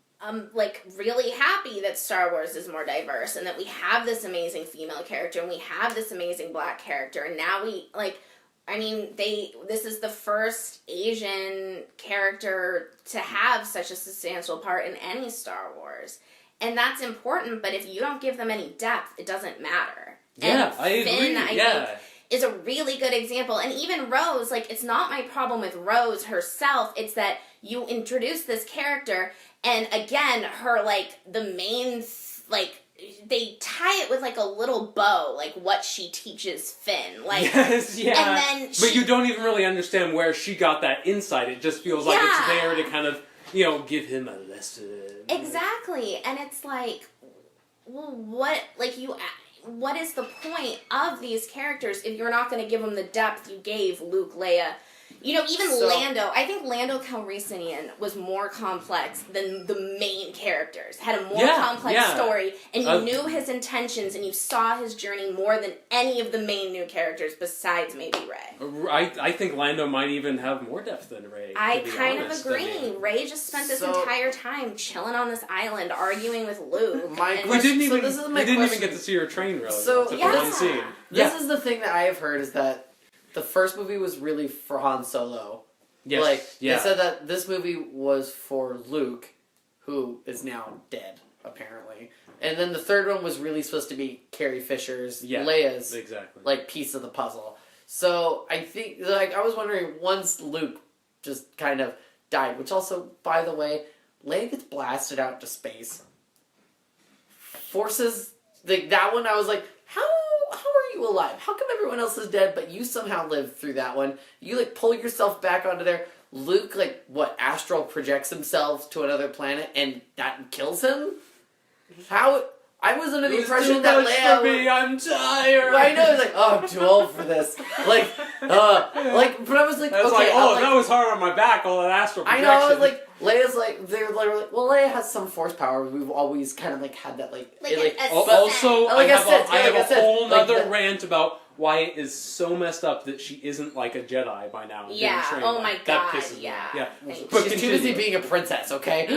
really happy that Star Wars is more diverse and that we have this amazing female character and we have this amazing black character, and now we this is the first Asian character to have such a substantial part in any Star Wars. And that's important, but if you don't give them any depth, it doesn't matter. Yeah, and I agree. Finn, I think, is a really good example. And even Rose, it's not my problem with Rose herself, it's that you introduce this character, and again, her, the main, they tie it with a little bow, what she teaches Finn. Yes, yeah. And then but you don't even really understand where she got that insight. It just feels like it's there to kind of, give him a lesson. Exactly. And it's well, what is the point of these characters if you're not going to give them the depth you gave Luke, Leia? Lando. I think Lando Calrissian was more complex than the main characters. Had a more complex story, and you knew his intentions, and you saw his journey more than any of the main new characters besides maybe Rey. I think Lando might even have more depth than Rey. I kind of agree. Rey just spent this entire time chilling on this island, arguing with Luke. We didn't even get to see her train, really. So, except for one scene. This is the thing that I have heard, is that the first movie was really for Han Solo. Yes. They said that this movie was for Luke, who is now dead, apparently. And then the third one was really supposed to be Carrie Fisher's, Leia's, piece of the puzzle. So I think, I was wondering, once Luke just kind of died, which also, by the way, Leia gets blasted out to space. Forces, that one, I was like, how are you alive? How come everyone else is dead, but you somehow lived through that one? You, pull yourself back onto there. Luke, astral projects himself to another planet, and that kills him? How? I was under the impression that Leia... for me, I'm tired! I know, he's I'm too old for this. But I was like, okay... that was hard on my back, all that astral projection. I know, I was Leia's they're well, Leia has some force power. We've always kind of had that also, I have a whole nother rant about why it is so messed up that she isn't a Jedi by now. Yeah. Oh my god. That pisses me off. Yeah. But she's too busy being a princess, okay?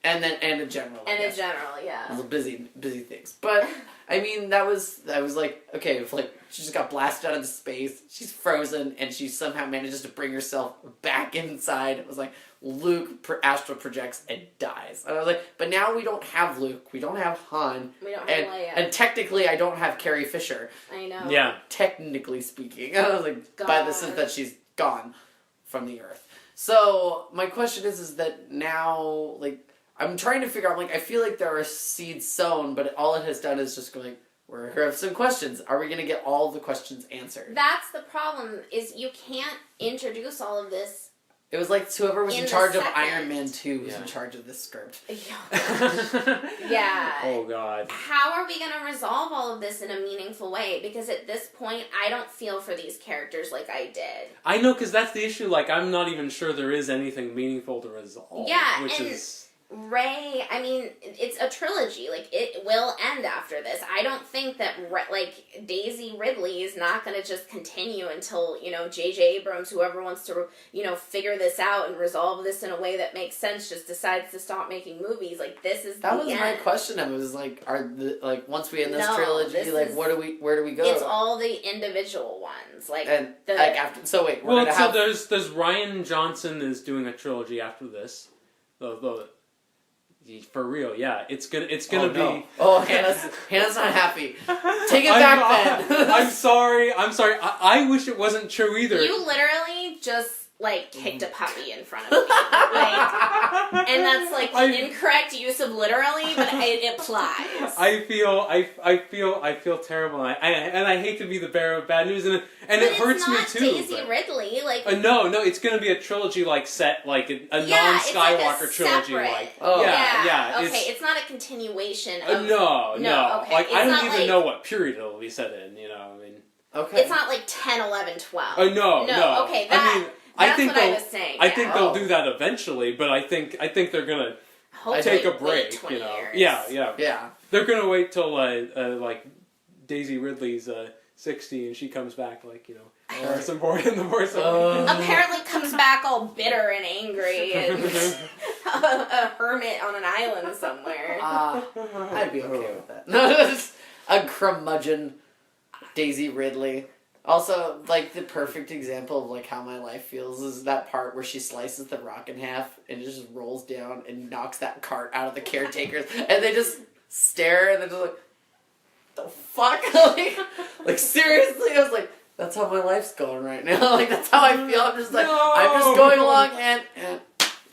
and a general. And a general, yeah. Busy things. But I mean, I was okay, if she just got blasted out into space, she's frozen, and she somehow manages to bring herself back inside. It was Luke astral projects and dies. And I was but now we don't have Luke, we don't have Han. We don't have Leia. And technically I don't have Carrie Fisher. I know. Yeah. Technically speaking. I was by the sense that she's gone from the Earth. So my question is that now, I'm trying to figure out, I feel there are seeds sown, but all it has done is just go we're going to have some questions. Are we going to get all the questions answered? That's the problem, is you can't introduce all of this. It was whoever was in charge of Iron Man 2 was in charge of this script. Yeah. Oh, God. How are we going to resolve all of this in a meaningful way? Because at this point, I don't feel for these characters like I did. I know, because that's the issue. I'm not even sure there is anything meaningful to resolve. Yeah, Rey, I mean, it's a trilogy. Like, it will end after this. I don't think that, like, Daisy Ridley is not going to just continue until, you know, J.J. Abrams, whoever wants to, you know, figure this out and resolve this in a way that makes sense, just decides to stop making movies. Like, this is that the was end. my question. It was like, once we end this No, trilogy, this like, is- where do we go? It's all the individual ones. Like, and the... like after. So wait, we're Well, gonna so have. there's Ryan Johnson is doing a trilogy after this. For real, yeah. It's gonna Oh, be. no. Oh, Hannah's not happy. Take it back, Ben. I'm sorry. I wish it wasn't true either. You literally just, like, kicked a puppy in front of me. Like, and that's, like, the incorrect use of literally, but it applies. I feel terrible, and I hate to be the bearer of bad news, and it hurts me too. It's not Daisy Ridley, like... No, it's gonna be a trilogy, like, set, like, a non-Skywalker it's trilogy, separate. like... Oh. Yeah. Okay, it's not a continuation of... No. Okay. Like, It's I don't not even like- know what period it'll be set in, you know, I mean... Okay. It's not like 10, 11, 12. Oh, no. Okay, I think what I was saying. I think they'll Oh. do that eventually, but I think they're gonna Hopefully take a wait break, 20 you know. years. Yeah. Yeah. They're gonna wait till like Daisy Ridley's 60 and she comes back like, you know, Harrison Ford in the Force Awakens. Apparently comes back all bitter and angry and a hermit on an island somewhere. I'd be okay with that. A curmudgeon Daisy Ridley. Also, like, the perfect example of, like, how my life feels is that part where she slices the rock in half and it just rolls down and knocks that cart out of the caretakers. And they just stare and they're just like, the fuck? like, seriously? I was like, that's how my life's going right now. Like, that's how I feel. I'm just like, No! I'm just going along and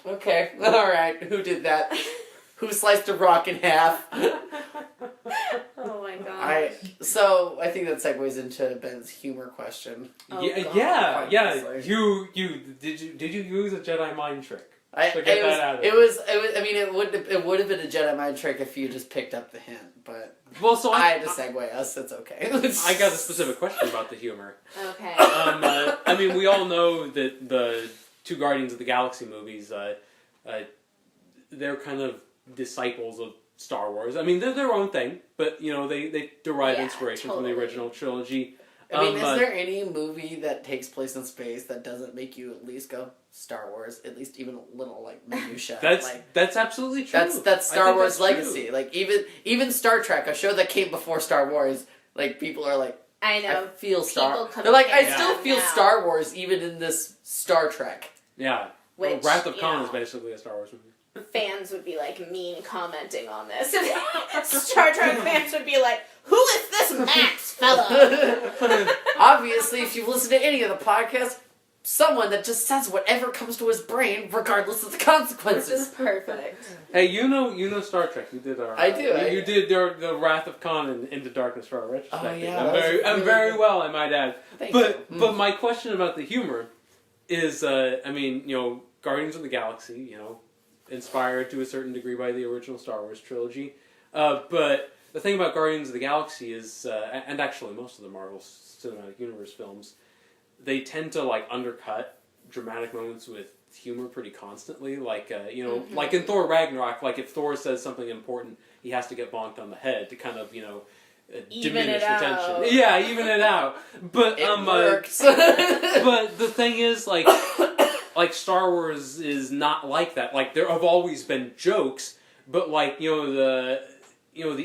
okay, alright, who did that? Who sliced a rock in half? Oh my gosh. So I think that segues into Ben's humor question. Oh, yeah. God. You did you use a Jedi mind trick? It was. I mean, it would have been a Jedi mind trick if you just picked up the hint, but Well, so I had to segue us. It's okay. I got a specific question about the humor. Okay. I mean, we all know that the two Guardians of the Galaxy movies, they're kind of disciples of Star Wars. I mean, they're their own thing, but, you know, they derive inspiration from the original trilogy. I mean, is there any movie that takes place in space that doesn't make you at least go Star Wars? At least even a little like minutia. That's absolutely true. That's Star Wars legacy. True. Like even Star Trek, a show that came before Star Wars. Like people are like, I know. I feel Star. They're like, I still feel Star Wars even in this Star Trek. Yeah. Which, Wrath of Khan is basically a Star Wars movie. Fans would be like mean commenting on this. Star Trek fans would be like, "Who is this Max fella?" Obviously, if you listen to any of the podcasts, someone that just says whatever comes to his brain, regardless of the consequences. This is perfect. Hey, you know Star Trek. You did our. I do. You did the Wrath of Khan and Into Darkness for our retrospective. Oh yeah, I'm very well, I might add. Thank but you. But my question about the humor is, I mean, you know, Guardians of the Galaxy, you know, inspired to a certain degree by the original Star Wars trilogy, but the thing about Guardians of the Galaxy is, and actually most of the Marvel Cinematic Universe films, they tend to like undercut dramatic moments with humor pretty constantly. Like you know, like in Thor Ragnarok, like if Thor says something important, he has to get bonked on the head to kind of, you know, diminish the tension. Yeah, even it out. But it works. but the thing is, like Star Wars is not like that. Like there have always been jokes, but like the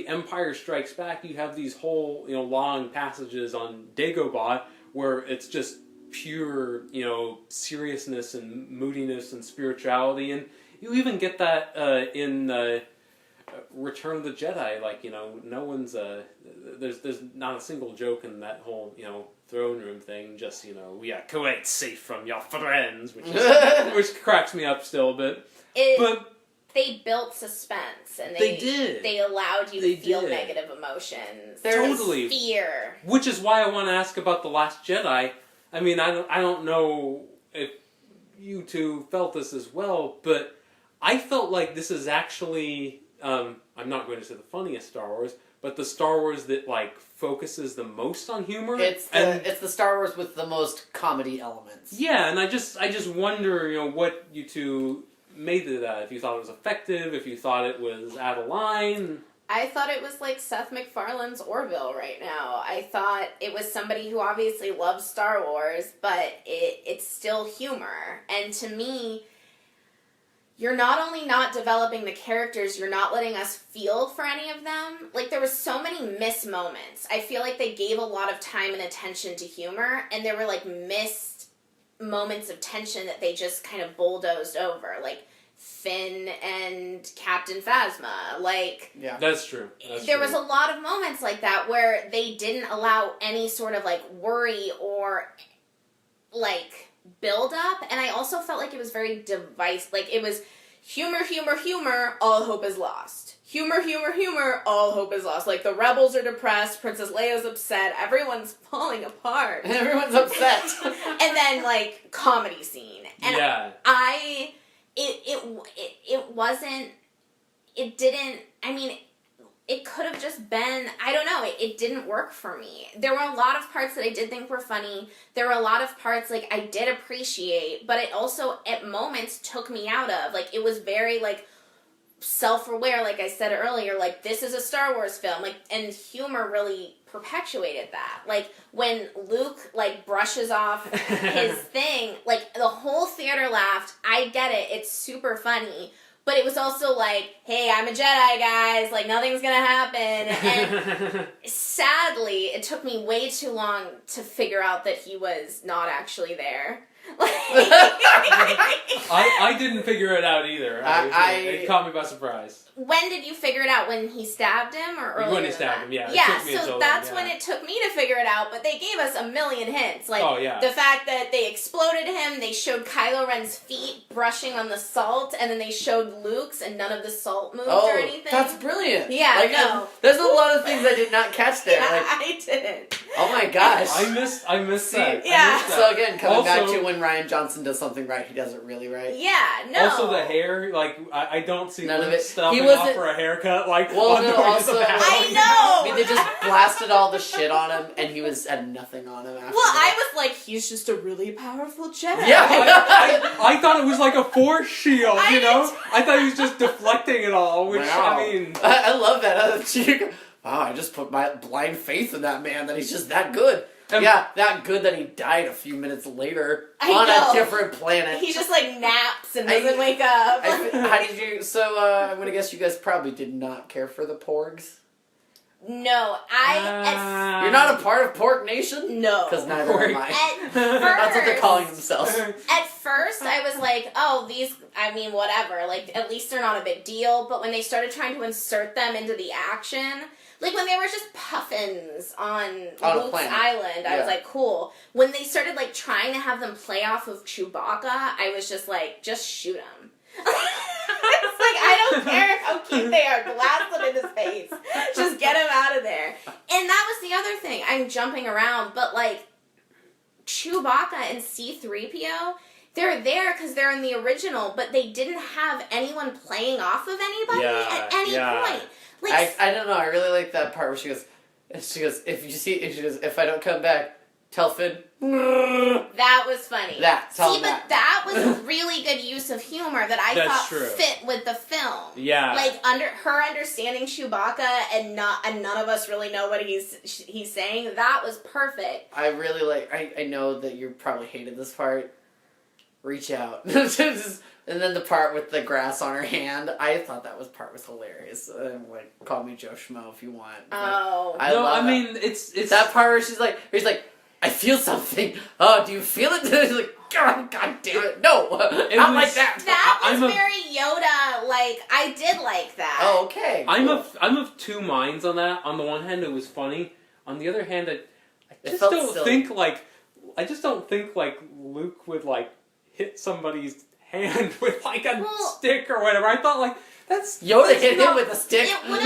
Empire Strikes Back, you have these whole, you know, long passages on Dagobah where it's just pure, you know, seriousness and moodiness and spirituality, and you even get that in Return of the Jedi. Like, you know, no one's there's not a single joke in that whole, you know, throne room thing. Just, you know, we are quite safe from your friends, which cracks me up still a bit. But they built suspense, and they did. They allowed you to feel negative emotions. Totally. Fear. Which is why I want to ask about The Last Jedi. I mean, I don't know if you two felt this as well, but I felt like this is actually, I'm not going to say the funniest Star Wars, but the Star Wars that like focuses the most on humor. It's the Star Wars with the most comedy elements. Yeah, and I just wonder, you know, what you two made it if you thought it was effective, if you thought it was out of line. I thought it was like Seth MacFarlane's Orville right now. I thought it was somebody who obviously loves Star Wars, but it's still humor. And to me, you're not only not developing the characters, you're not letting us feel for any of them. Like, there were so many missed moments. I feel like they gave a lot of time and attention to humor, and there were, like, missed moments of tension that they just kind of bulldozed over. Like, Finn and Captain Phasma. Like, Yeah. That's true. There was a lot of moments like that where they didn't allow any sort of, like, worry or, like, build up, and I also felt like it was very divisive. Like, it was humor, humor, humor, all hope is lost. Humor, humor, humor, all hope is lost. Like, the rebels are depressed, Princess Leia's upset, everyone's falling apart. Everyone's upset. And then, like, comedy scene. And yeah. It could have just been, I don't know, it didn't work for me. There were a lot of parts that I did think were funny. There were a lot of parts, like, I did appreciate, but it also, at moments, took me out of. Like, it was very, like, self-aware, like I said earlier, like, this is a Star Wars film, like, and humor really perpetuated that. Like, when Luke, like, brushes off his thing, like, the whole theater laughed. I get it, it's super funny. But it was also like, hey, I'm a Jedi, guys. Like, nothing's gonna happen. And sadly, it took me way too long to figure out that he was not actually there. I didn't figure it out either. It caught me by surprise. When did you figure it out? When he stabbed him, or earlier? When he stabbed him, yeah. Yeah, so that's when it took me to figure it out. But they gave us a million hints, like the fact that they exploded him. They showed Kylo Ren's feet brushing on the salt, and then they showed Luke's, and none of the salt moved or anything. That's brilliant. Yeah, like, no. There's a lot of things I did not catch there. Yeah, like, I didn't. Oh my gosh. I missed that. Yeah. So again, coming back Also- to when Ryan Johnson does something right, he does it really right. Yeah, no. Also, the hair, like, I don't see None of Luke it. stopping He wasn't- off for a haircut, like, Well, on no, the way to also- the bathroom. I know! I mean, they just blasted all the shit on him, and he had nothing on him after Well, I that. was like, he's just a really powerful Jedi. Yeah. I thought it was like a force shield, I you know? did- I thought he was just deflecting it all, which, Wow. I mean... I love that. Wow, I just put my blind faith in that man, that he's just that good. Yeah, that good that he died a few minutes later on a different planet. He just, like, naps and doesn't wake up. How did you... So, I'm gonna guess you guys probably did not care for the Porgs. No, You're not a part of Porg Nation? No. Because neither am I. At That's what they're calling first, themselves. at first, I was like, oh, these, I mean, whatever. Like, at least they're not a big deal. But when they started trying to insert them into the action, like when they were just puffins on Luke's island, I was like, cool. When they started, like, trying to have them play off of Chewbacca, I was just like, just shoot him. It's like, I don't care how cute they are. Blast them in his face. Just get him out of there. And that was the other thing. I'm jumping around, but, like, Chewbacca and C-3PO, they're there because they're in the original, but they didn't have anyone playing off of anybody at any point. Like, I don't know. I really like that part where she goes, if I don't come back, tell Finn. that was funny. But that was a really good use of humor that I thought fit with the film. Yeah. Like, her understanding Chewbacca and none of us really know what he's saying. That was perfect. I really like. I know that you probably hated this part. Reach out. And then the part with the grass on her hand, I thought that part was hilarious. Like, call me Joe Schmo if you want. Oh. I mean, it's that part where he's like, I feel something. Oh, do you feel it? He's like, God damn it. No, not like that. That was very Yoda. Like, I did like that. Oh, okay. I'm of two minds on that. On the one hand, it was funny. On the other hand, I just don't think like Luke would like hit somebody's hand with like a stick or whatever. I thought like Yoda hit him with a stick. No,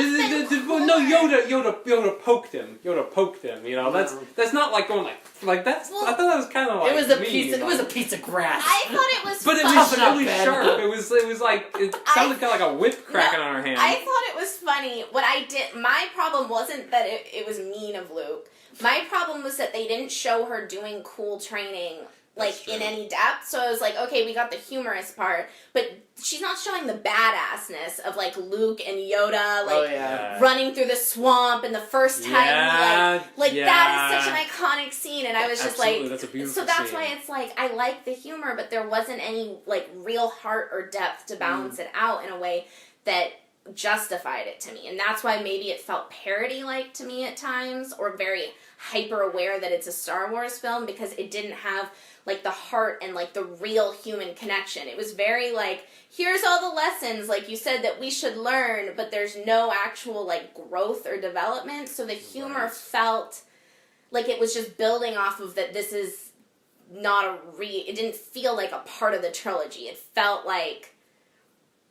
Yoda poked him. Yoda poked him. You know, that's not like going like that's. I thought that was kind of like it was a piece. It was a piece of grass. I thought it was, but it was really sharp. It was like it sounded kind of like a whip cracking on her hand. I thought it was funny. What I did, my problem wasn't that it was mean of Luke. My problem was that they didn't show her doing cool training like in any depth. So I was like, okay, we got the humorous part, but she's not showing the badassness of like Luke and Yoda like running through the swamp and the first time that is such an iconic scene, and I was just like, that's a beautiful so that's scene. why it's like I like the humor, but there wasn't any like real heart or depth to balance it out in a way that justified it to me, and that's why maybe it felt parody-like to me at times, or very hyper aware that it's a Star Wars film, because it didn't have like the heart and like the real human connection. It was very like, here's all the lessons, like you said, that we should learn, but there's no actual like growth or development, so the humor felt like it was just building off of that. This is not it didn't feel like a part of the trilogy. It felt like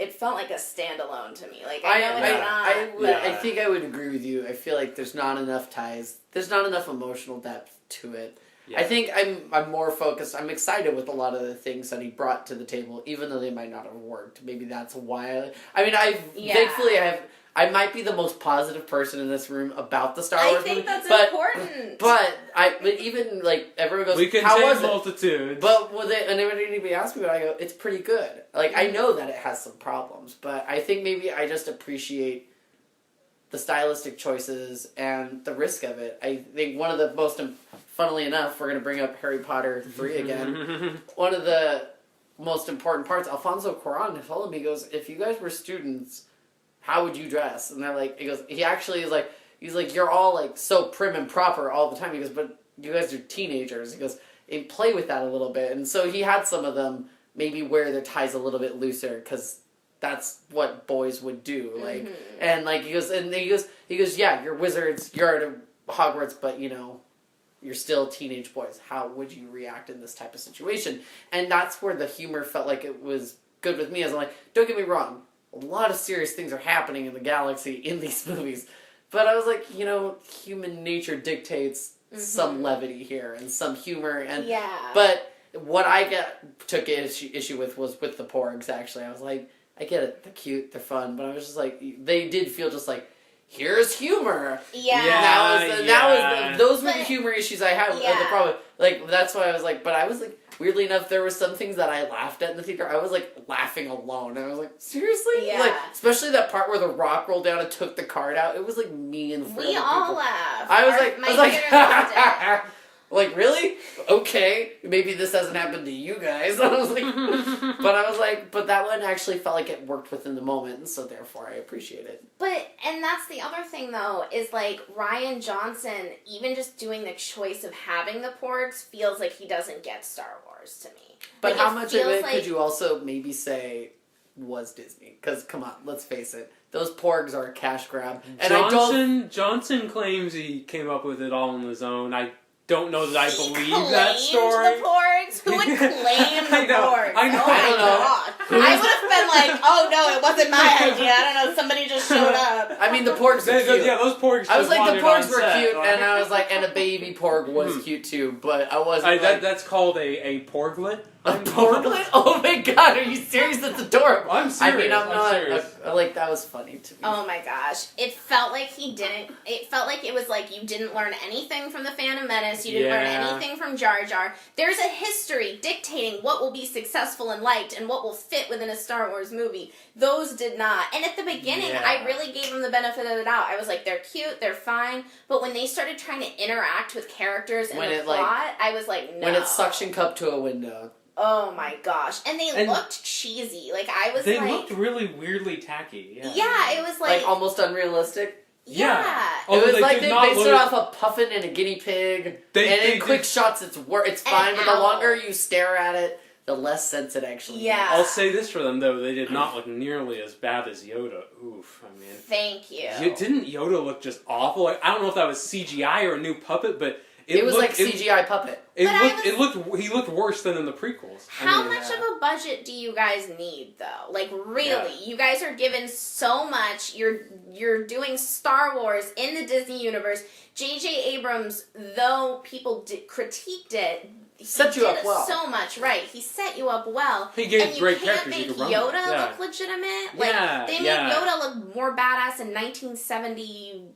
a standalone to me. Like, I think I would agree with you. I feel like there's not enough ties. There's not enough emotional depth to it. Yeah. I think I'm more focused. I'm excited with a lot of the things that he brought to the table, even though they might not have worked. Maybe that's why. Thankfully I might be the most positive person in this room about the Star Wars movie. I think that's important. But even like everyone goes, we can how was say multitudes. But when anybody asks me about it, I go, it's pretty good. Like, I know that it has some problems, but I think maybe I just appreciate the stylistic choices and the risk of it. I think one of the most, funnily enough, we're going to bring up Harry Potter 3 again. One of the most important parts, Alfonso Cuarón told him, he goes, if you guys were students, how would you dress? And they're like, he's like, you're all like so prim and proper all the time. He goes, but you guys are teenagers. He goes, and play with that a little bit. And so he had some of them maybe wear their ties a little bit looser, because that's what boys would do. Like, and like he goes, yeah, you're wizards, you're at Hogwarts, but you know, you're still teenage boys. How would you react in this type of situation? And that's where the humor felt like it was good with me. As I'm like, don't get me wrong, a lot of serious things are happening in the galaxy in these movies, but I was like, you know, human nature dictates some levity here and some humor, and but what I took issue with was with the porgs. Actually, I was like, I get it, they're cute, they're fun, but I was just like, they did feel just like, here's humor. Those were the humor issues I had. The problem, like, that's why I was like, but I was like, weirdly enough, there were some things that I laughed at in the theater. I was like laughing alone, and I was like, seriously? Yeah. Like, especially that part where the rock rolled down and took the card out. It was like me and we all laughed. I was like, like, really? Okay, maybe this hasn't happened to you guys. I was like, but that one actually felt like it worked within the moment, and so therefore I appreciate it. And that's the other thing, though, is like Rian Johnson, even just doing the choice of having the porgs feels like he doesn't get Star Wars to me. But like, how much of it could you also maybe say was Disney? Because, come on, let's face it. Those porgs are a cash grab. And Johnson claims he came up with it all on his own. I don't know that I believe that that story. The porgs? Who would claim the porgs? I know. God. I would have been like, oh no, it wasn't my idea. I don't know, somebody just showed up. I mean, the porgs are cute. Yeah, those porgs. I was like, the porgs were cute, and I was like, and a baby porg was cute too, but I wasn't. That's called a porglet. A porglet? Oh my god, are you serious? That's adorable. I'm serious. I mean, I'm not. Serious. Like, that was funny to me. Oh my gosh. It felt like it felt like it was like you didn't learn anything from the Phantom Menace, you didn't learn anything from Jar Jar. There's a history dictating what will be successful and liked and what will fit within a Star Wars movie. Those did not. And at the beginning, I really gave them the benefit of the doubt. I was like, they're cute, they're fine, but when they started trying to interact with characters and the plot, I was like, no. When it's suction cup to a window. Oh my gosh. And they looked cheesy. Like, I was They looked really weirdly tacky. Yeah, it was like almost unrealistic? Yeah. It was like they based it off a puffin and a guinea pig. And in quick shots, it's fine, but the longer you stare at it, the less sense it actually makes. I'll say this for them, though. They did not look nearly as bad as Yoda. Oof, I mean. Thank you. Didn't Yoda look just awful? Like, I don't know if that was CGI or a new puppet, but it was like CGI puppet. He looked worse than in the prequels. How much of a budget do you guys need, though? Like, really, you guys are given so much. You're doing Star Wars in the Disney universe. J.J. Abrams, though people critiqued it, he set you up well. So much, right? He set you up well. He gave great characters. You can't make Yoda look legitimate. Like, they made Yoda look more badass in 1978.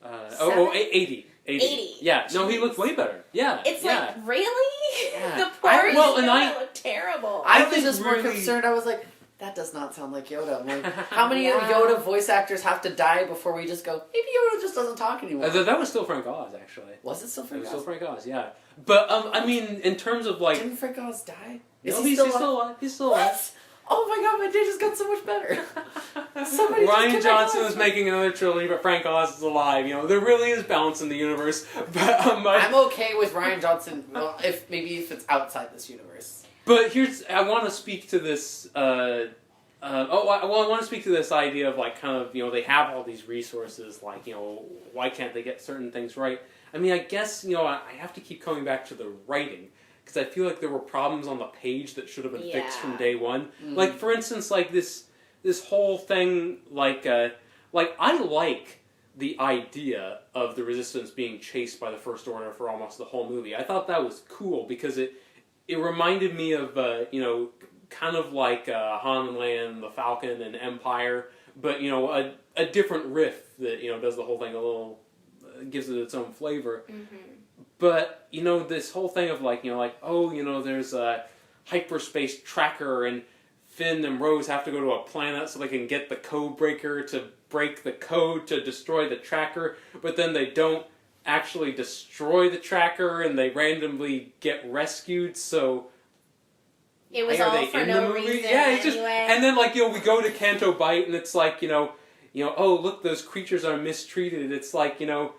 80. 80. Yeah, no, he looked way better. Yeah, It's yeah. like, really? Yeah. The poor Yoda looked terrible. I was think just more really- concerned. I was like, that does not sound like Yoda. I'm like, how many Yeah. Yoda voice actors have to die before we just go, maybe Yoda just doesn't talk anymore? That was still Frank Oz, actually. Was it still It Frank was Oz? still Frank Oz, yeah. But, I mean, in terms of, like... Didn't Frank Oz die? No, he's still alive. He's still alive. What? Oh my god, my day just got so much better. Somebody just Ryan killed Johnson my is Oz. making another trilogy, but Frank Oz is alive. You know, there really is balance in the universe. But I'm okay with Ryan Johnson, well, if it's outside this universe. But I want to speak to this. I want to speak to this idea of like kind of, you know, they have all these resources. Like, you know, why can't they get certain things right? I mean, I guess, you know, I have to keep coming back to the writing. Because I feel like there were problems on the page that should have been fixed from day one. Mm. Like, for instance, like this whole thing, like I like the idea of the Resistance being chased by the First Order for almost the whole movie. I thought that was cool because it reminded me of, you know, kind of like Han and Leia and the Falcon and Empire, but, you know, a different riff that, you know, does the whole thing a little, gives it its own flavor. Mm-hmm. But, you know, this whole thing of like, you know, like, oh, you know, there's a hyperspace tracker and Finn and Rose have to go to a planet so they can get the code breaker to break the code to destroy the tracker, but then they don't actually destroy the tracker and they randomly get rescued, so... It was are all they for in no the movie? reason Yeah, it's just... anyway. And then, like, you know, we go to Canto Bight and it's like, you know, oh, look, those creatures are mistreated. It's like, you know...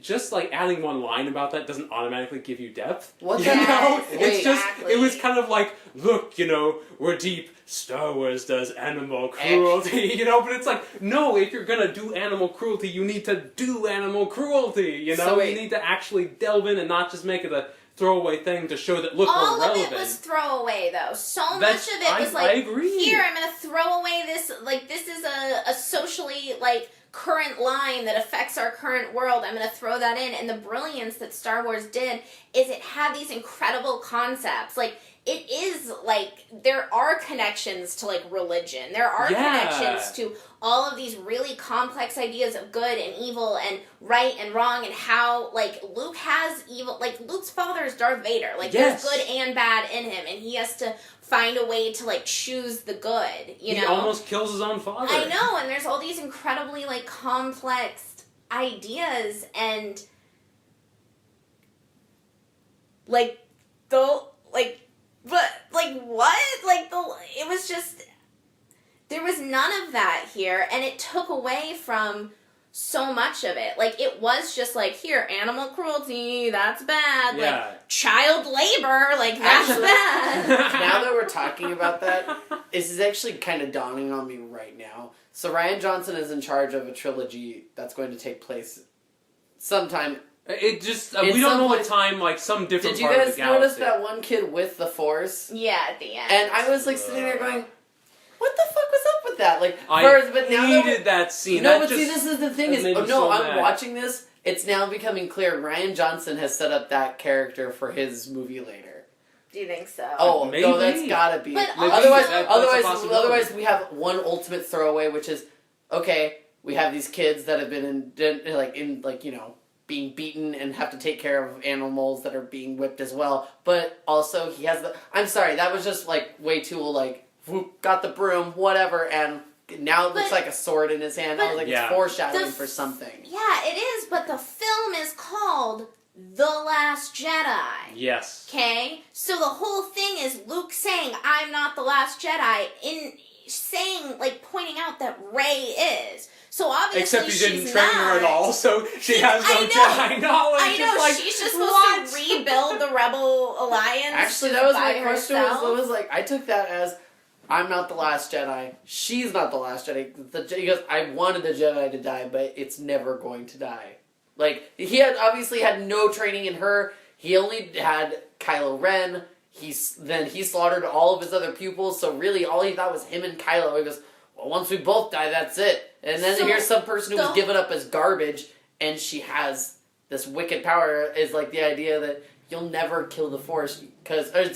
Just like adding one line about that doesn't automatically give you depth. What you the- know? Yes, It's just, exactly. it was kind of like, look, you know, we're deep. Star Wars does animal cruelty, you know, but it's like, no, if you're gonna do animal cruelty, you need to do animal cruelty, you know? So wait. You need to actually delve in and not just make it a throwaway thing to show that, look, All we're of relevant. it was throwaway, though. So That's- much of it was like, I agree. here, I'm going to throw away this, like, this is a socially, like, current line that affects our current world. I'm going to throw that in. And the brilliance that Star Wars did is it had these incredible concepts. Like, it is, like, there are connections to, like, religion. There are connections to all of these really complex ideas of good and evil and right and wrong and how, like, Luke has evil, like, Luke's father is Darth Vader. Like, Yes. there's good and bad in him, and he has to find a way to, like, choose the good, you know? He almost kills his own father. I know, and there's all these incredibly, like, complex ideas, and, like, but, like, what? Like, it was just, there was none of that here, and it took away from so much of it. Like, it was just like, here, animal cruelty, that's bad. Yeah. Like, child labor, like, that's Actually- bad. Now that we're talking about that, this is actually kind of dawning on me right now. So Ryan Johnson is in charge of a trilogy that's going to take place sometime. It just, In we don't some know what place- time, like, some different Did you part of guys the galaxy. notice that one kid with the Force? Yeah, at the end. And I was like sitting there going, what the fuck was up with that? Like, I first, but now that hated that scene. No, That but just, see, this is the thing that is, made oh, me no, so I'm mad. watching this. It's now becoming clear Ryan Johnson has set up that character for his movie later. Do you think so? Oh, Maybe. no, that's gotta be. But Maybe Otherwise, that's a possibility. otherwise, we have one ultimate throwaway, which is okay. We have these kids that have been you know, being beaten and have to take care of animals that are being whipped as well. But also, he has the. I'm sorry, that was just like way too like. Whoop, got the broom, whatever, and now it looks But- like a sword in his hand. I was like, Yeah. it's foreshadowing The- for something. Yeah, it is, but the film is called The Last Jedi. Yes. Okay? So the whole thing is Luke saying, I'm not the last Jedi, in saying, like, pointing out that Rey is. So obviously Except he didn't she's train not. her at all, so she has no I know. Jedi knowledge. I know, It's like, she's just what? supposed to rebuild the Rebel Alliance. Actually, just that was by my question. herself. Was like, I took that as, I'm not the last Jedi. She's not the last Jedi. He goes, I wanted the Jedi to die, but it's never going to die. Like, he had obviously had no training in her. He only had Kylo Ren. Then he slaughtered all of his other pupils, so really all he thought was him and Kylo. He goes, well, once we both die, that's it. And then So here's some person who was the- given up as garbage, and she has this wicked power, is like the idea that you'll never kill the Force,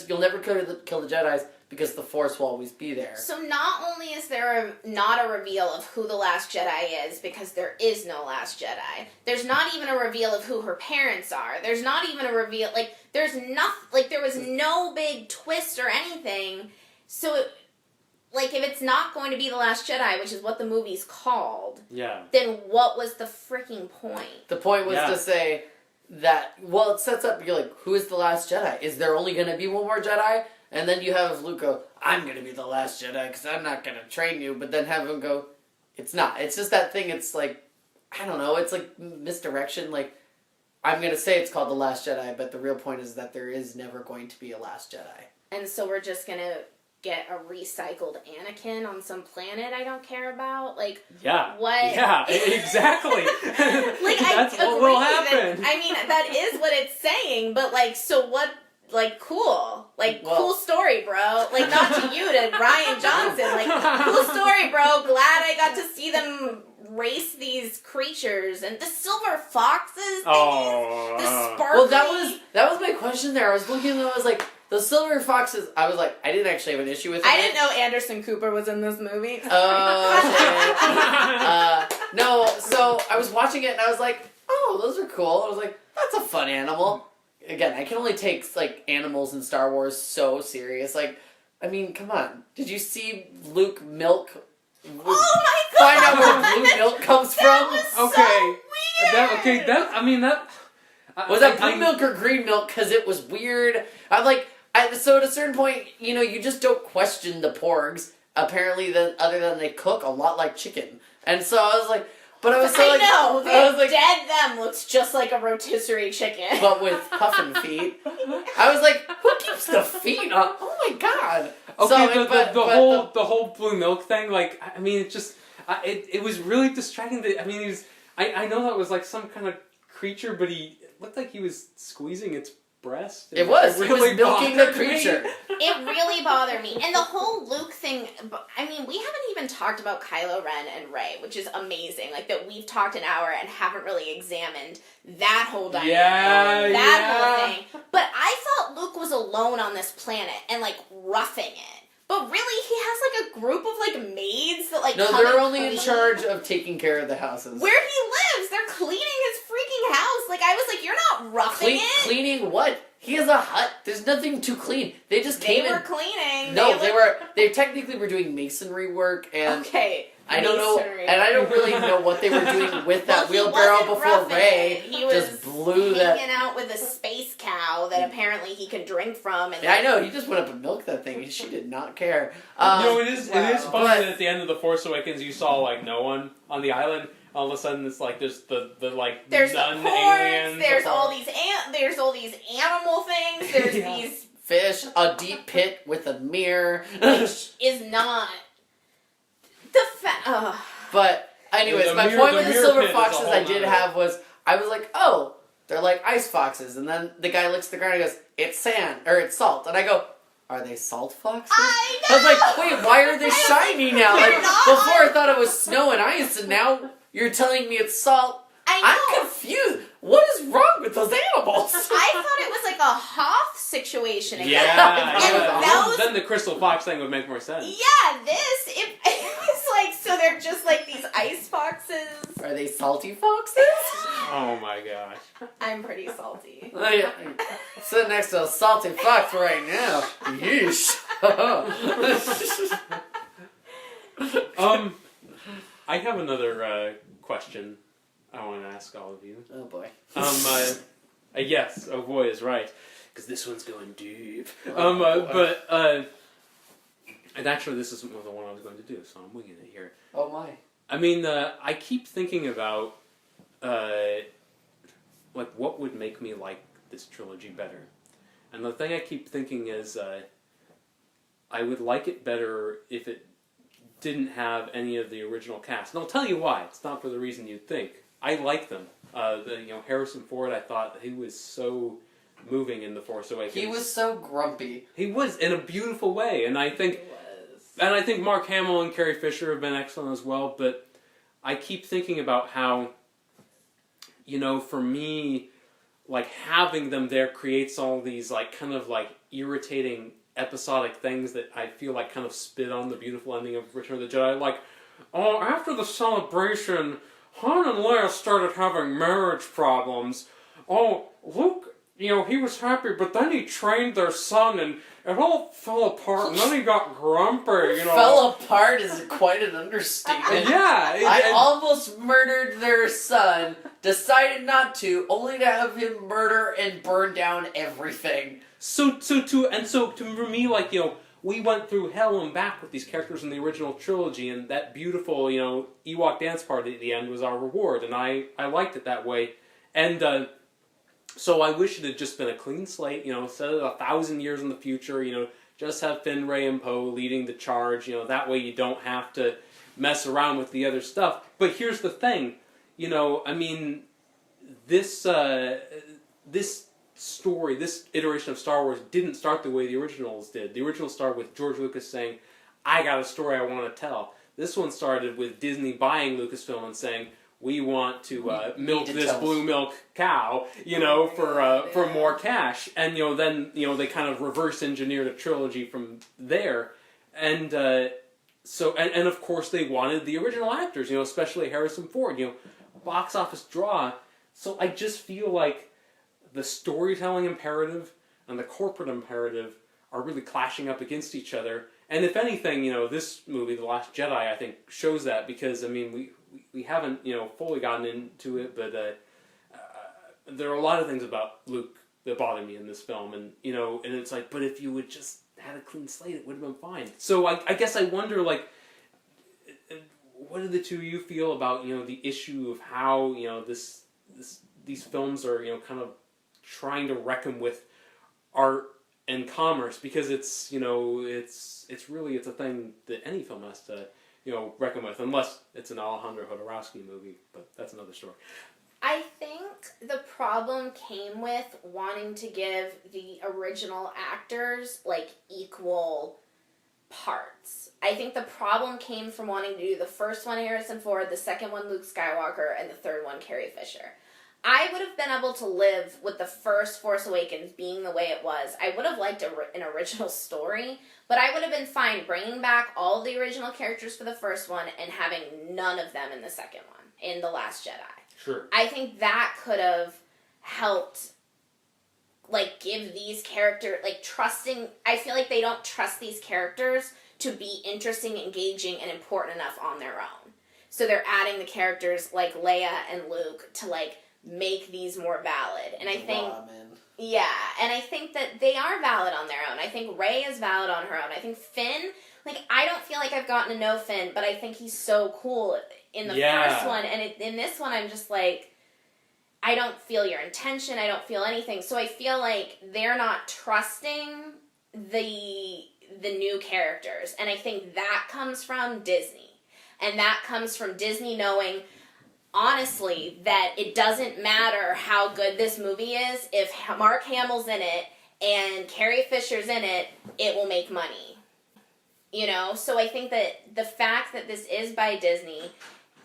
you'll never kill the Jedis, because the Force will always be there. So not only is there not a reveal of who the Last Jedi is, because there is no Last Jedi, there's not even a reveal of who her parents are. There's not even a reveal, like, there's nothing, like, there was no big twist or anything. So, like, if it's not going to be the Last Jedi, which is what the movie's called, then what was the freaking point? The point was to say that, well, it sets up, you're like, who is the Last Jedi? Is there only going to be one more Jedi? And then you have Luke go, I'm going to be the Last Jedi because I'm not going to train you. But then have him go, it's not. It's just that thing, it's like, I don't know, it's like misdirection. Like, I'm going to say it's called the Last Jedi, but the real point is that there is never going to be a Last Jedi. And so we're just going to get a recycled Anakin on some planet I don't care about? Like, what? Yeah, exactly. Like, That's what will happen. I mean, that is what it's saying, but, like, so what? Like, cool. Like, cool story, bro. Like, not to you, to Ryan Johnson. Like, cool story, bro. Glad I got to see them race these creatures. And the silver foxes, the sparkly... Well, that was my question there. I was looking and I was like, the silver foxes, I was like, I didn't actually have an issue with it. I didn't know Anderson Cooper was in this movie. No, so I was watching it and I was like, oh, those are cool. I was like, that's a fun animal. Again, I can only take, like, animals in Star Wars so serious. Like, I mean, come on. Did you see Luke milk? Oh my god! Find out where blue milk comes from? Was so weird! Was that blue milk or green milk? Because it was weird. I'm like, so at a certain point, you know, you just don't question the porgs. Apparently, other than they cook a lot like chicken. And so I was like... But I was so like, I know, I was like, dead them looks just like a rotisserie chicken. But with puffin feet. I was like, who keeps the feet on? Oh my god. Okay, so, the whole blue milk thing, like, I mean, it just, it was really distracting. I mean, I know that was like some kind of creature, but it looked like he was squeezing its breast. He was milking the creature. It really bothered me. And the whole Luke thing, I mean, we haven't even talked about Kylo Ren and Rey, which is amazing. Like, that we've talked an hour and haven't really examined that whole dynamic. Whole thing. But I thought Luke was alone on this planet and, like, roughing it. But really, he has, like, a group of, like, maids that, like, no, they're only in charge of taking care of the houses. Where he lives, they're cleaning his freaking house. Like, I was like, you're not roughing it. Cleaning what? He has a hut. There's nothing to clean. They just came in. They were cleaning. No, they technically were doing masonry work, and I don't know, and I don't really know what they were doing with that wheelbarrow before Rey just blew that. Hanging out with a space cow that apparently he can drink from. And yeah, I know. He just went up and milked that thing. She did not care. It is funny that at the end of The Force Awakens you saw like no one on the island. All of a sudden, it's like there's the aliens. There's all these animal things. There's these fish, a deep pit with a mirror, which is not the But anyways, my point with the silver foxes I did have was I was like, oh, they're like ice foxes, and then the guy looks at the ground and goes, it's sand or it's salt, and I go, are they salt foxes? I know. I was like, wait, why are they shiny now? Like before, I thought it was snow and ice, and now you're telling me it's salt. I'm confused. What is wrong with those animals? I thought it was like a Hoth situation again. Yeah. Then the crystal fox thing would make more sense. Yeah, it was like, so they're just like these ice foxes. Are they salty foxes? Oh my gosh. I'm pretty salty. Oh, yeah. Sit next to a salty fox right now. Yeesh. I have another question I want to ask all of you. Oh boy. Yes. Oh boy is right, because this one's going deep. And actually, this isn't the one I was going to do, so I'm winging it here. Oh my. I mean, I keep thinking about, like, what would make me like this trilogy better, and the thing I keep thinking is, I would like it better if it didn't have any of the original cast. And I'll tell you why. It's not for the reason you'd think. I like them. Harrison Ford, I thought he was so moving in The Force Awakens. He was so grumpy. He was, in a beautiful way. And I think Mark Hamill and Carrie Fisher have been excellent as well. But I keep thinking about how, for me, like, having them there creates all these, like, kind of, like, irritating episodic things that I feel like kind of spit on the beautiful ending of Return of the Jedi. Like, oh, after the celebration, Han and Leia started having marriage problems. Oh, Luke, he was happy, but then he trained their son, and it all fell apart, and then he got grumpy, Fell apart is quite an understatement. Yeah. I almost murdered their son, decided not to, only to have him murder and burn down everything. So for me, like, we went through hell and back with these characters in the original trilogy, and that beautiful, Ewok dance party at the end was our reward, and I liked it that way. And, so I wish it had just been a clean slate, instead of 1,000 years in the future, just have Finn, Rey, and Poe leading the charge, that way you don't have to mess around with the other stuff. But here's the thing, this story, this iteration of Star Wars didn't start the way the originals did. The originals started with George Lucas saying, I got a story I want to tell. This one started with Disney buying Lucasfilm and saying, we want to milk this blue milk cow, for more cash. And, then, they kind of reverse engineered a trilogy from there. And and of course they wanted the original actors, especially Harrison Ford, box office draw. So I just feel like the storytelling imperative and the corporate imperative are really clashing up against each other. And if anything, this movie, The Last Jedi, I think shows that, because, we haven't, fully gotten into it, but there are a lot of things about Luke that bother me in this film, and, and it's like, but if you would just had a clean slate, it would have been fine. So I guess I wonder, like, what do the two of you feel about, the issue of how, these films are, kind of trying to reckon with art and commerce, because it's, it's really a thing that any film has to, reckon with, unless it's an Alejandro Jodorowsky movie, but that's another story. I think the problem came with wanting to give the original actors, like, equal parts. I think the problem came from wanting to do the first one Harrison Ford, the second one Luke Skywalker, and the third one Carrie Fisher. I would have been able to live with the first Force Awakens being the way it was. I would have liked an original story, but I would have been fine bringing back all the original characters for the first one and having none of them in the second one, in The Last Jedi. Sure. I think that could have helped, like, give these characters, like, trusting... I feel like they don't trust these characters to be interesting, engaging, and important enough on their own. So they're adding the characters like Leia and Luke to, like, make these more valid. And I think... Yeah, and I think that they are valid on their own. I think Rey is valid on her own. I think Finn... Like, I don't feel like I've gotten to know Finn, but I think he's so cool in the first one. And in this one, I'm just like... I don't feel your intention. I don't feel anything. So I feel like they're not trusting the new characters. And I think that comes from Disney. And that comes from Disney knowing... honestly, that it doesn't matter how good this movie is. If Mark Hamill's in it and Carrie Fisher's in it, it will make money. So I think that the fact that this is by Disney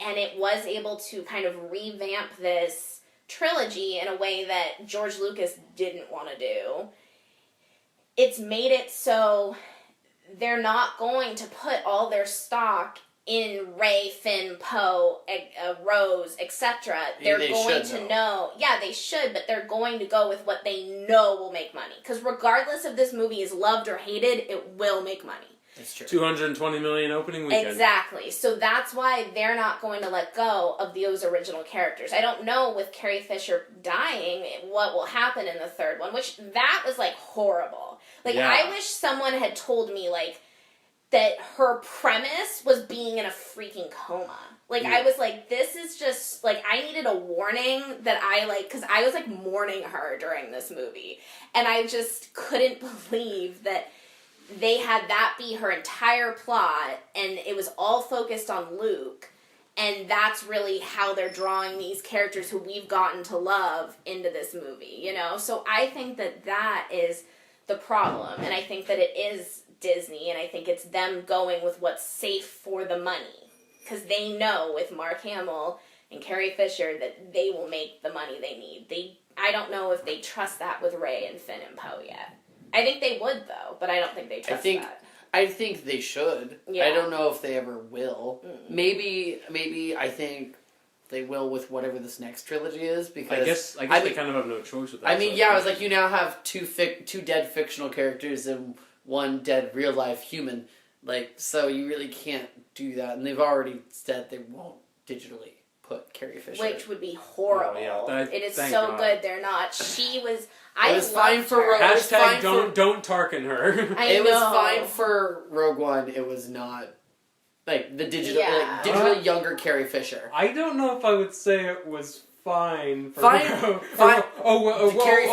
and it was able to kind of revamp this trilogy in a way that George Lucas didn't want to do, it's made it so they're not going to put all their stock in Rey, Finn, Poe, Rose, etc. They're going to know. Yeah, they should, but they're going to go with what they know will make money. Because regardless if this movie is loved or hated, it will make money. That's true. $220 million opening weekend. Exactly. So that's why they're not going to let go of those original characters. I don't know with Carrie Fisher dying what will happen in the third one, which that was, like, horrible. Like, yeah. I wish someone had told me, like, that her premise was being in a freaking coma. Like, yeah. I was like, this is just, like, I needed a warning that I, like, because I was, like, mourning her during this movie. And I just couldn't believe that they had that be her entire plot, and it was all focused on Luke, and that's really how they're drawing these characters who we've gotten to love into this movie, So I think that is the problem, and I think that it is Disney, and I think it's them going with what's safe for the money, because they know with Mark Hamill and Carrie Fisher that they will make the money they need. I don't know if they trust that with Rey and Finn and Poe yet. I think they would, though, but I don't think they trust that. I think they should. Yeah. I don't know if they ever will. Mm. Maybe I think they will with whatever this next trilogy is, because I guess they kind of have no choice with that. I mean, yeah, I was like, you now have two dead fictional characters and one dead real life human, like, so you really can't do that, and they've already said they won't digitally put Carrie Fisher, which would be horrible. Oh, yeah. It is Thank so God. good they're not. She was. It was fine for her. Rogue. Hashtag don't Tarkin her. It was fine for Rogue One. It was not like the digitally younger Carrie Fisher. I don't know if I would say it was fine. Fine. Carrie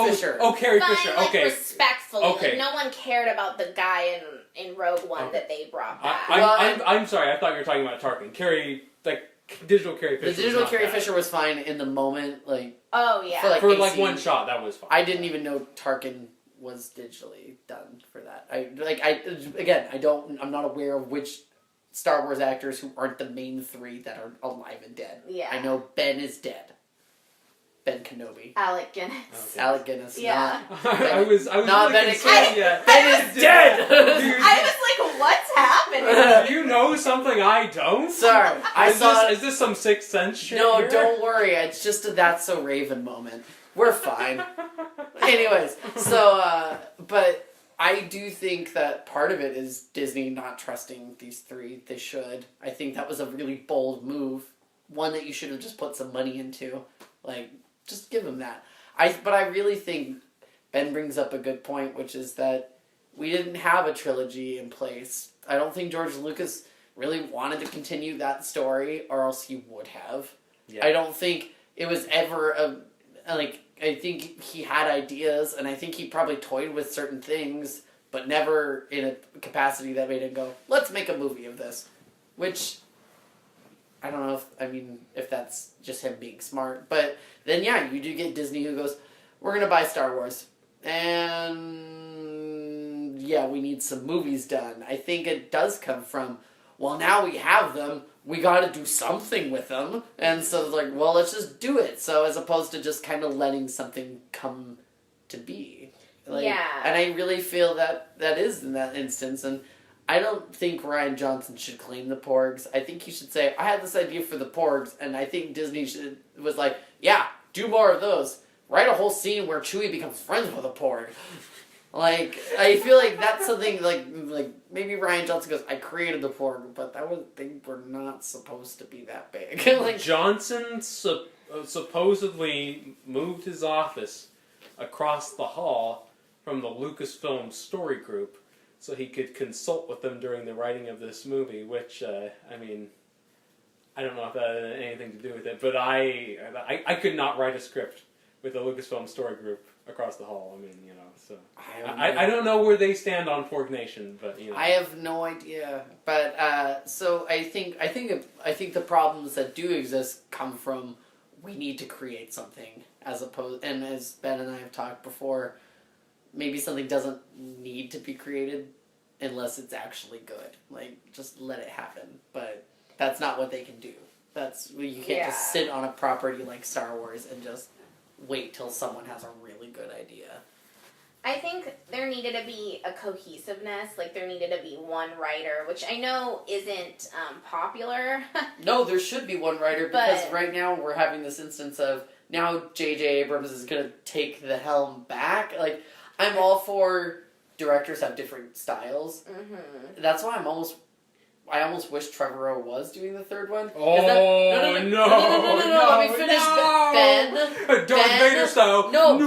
Fisher. Oh, Carrie Fine, Fisher. like, Okay. respectfully. Okay. Like, no one cared about the guy in Rogue One that they brought back. I'm sorry. I thought you were talking about Tarkin. Carrie, like digital Carrie Fisher. The digital Carrie Fisher was fine in the moment, like. Oh yeah. For like one shot, that was fine. I didn't even know Tarkin was digitally done for that. I'm not aware of which Star Wars actors who aren't the main three that are alive and dead. Yeah. I know Ben is dead. Ben Kenobi. Alec Guinness. Okay. Alec Guinness. Yeah. I was not really Bennett concerned. Yeah. Ben is dead! I was like, what's happening? Do you know something I don't? Sorry. Is this some Sixth Sense shit? No, here? don't worry. It's just a That's So Raven moment. We're fine. Anyways, so, but I do think that part of it is Disney not trusting these three. They should. I think that was a really bold move. One that you should have just put some money into. Like, just give them that. But I really think Ben brings up a good point, which is that we didn't have a trilogy in place. I don't think George Lucas really wanted to continue that story, or else he would have. Yeah. I don't think it was ever I think he had ideas, and I think he probably toyed with certain things, but never in a capacity that made him go, let's make a movie of this. Which, I don't know if that's just him being smart, but then yeah, you do get Disney who goes, we're going to buy Star Wars, and yeah, we need some movies done. I think it does come from, well, now we have them, we got to do something with them, and so it's like, well, let's just do it. So as opposed to just kind of letting something come to be. Yeah. And I really feel that is in that instance, and I don't think Rian Johnson should claim the Porgs. I think he should say, I had this idea for the Porgs, and I think Disney was like, yeah, do more of those. Write a whole scene where Chewie becomes friends with a Porg. Like, I feel like that's something, like maybe Rian Johnson goes, I created the Porg, but they were not supposed to be that big. Like, Johnson supposedly moved his office across the hall from the Lucasfilm story group so he could consult with them during the writing of this movie, which, I don't know if that had anything to do with it, but I could not write a script with the Lucasfilm story group across the hall. So I don't know where they stand on Porg Nation, but I have no idea. But so I think the problems that do exist come from we need to create something as Ben and I have talked before. Maybe something doesn't need to be created unless it's actually good. Like, just let it happen. But that's not what they can do. You can't just sit on a property like Star Wars and just wait till someone has a really good idea. I think there needed to be a cohesiveness. Like, there needed to be one writer, which I know isn't popular. No, there should be one writer, because right now we're having this instance of now J.J. Abrams is going to take the helm back. Like, I'm all for directors have different styles. Mm-hmm. That's why I almost wish Trevorrow was doing the third one. Oh, no. Let me finish. Ben. Darth Vader style. No,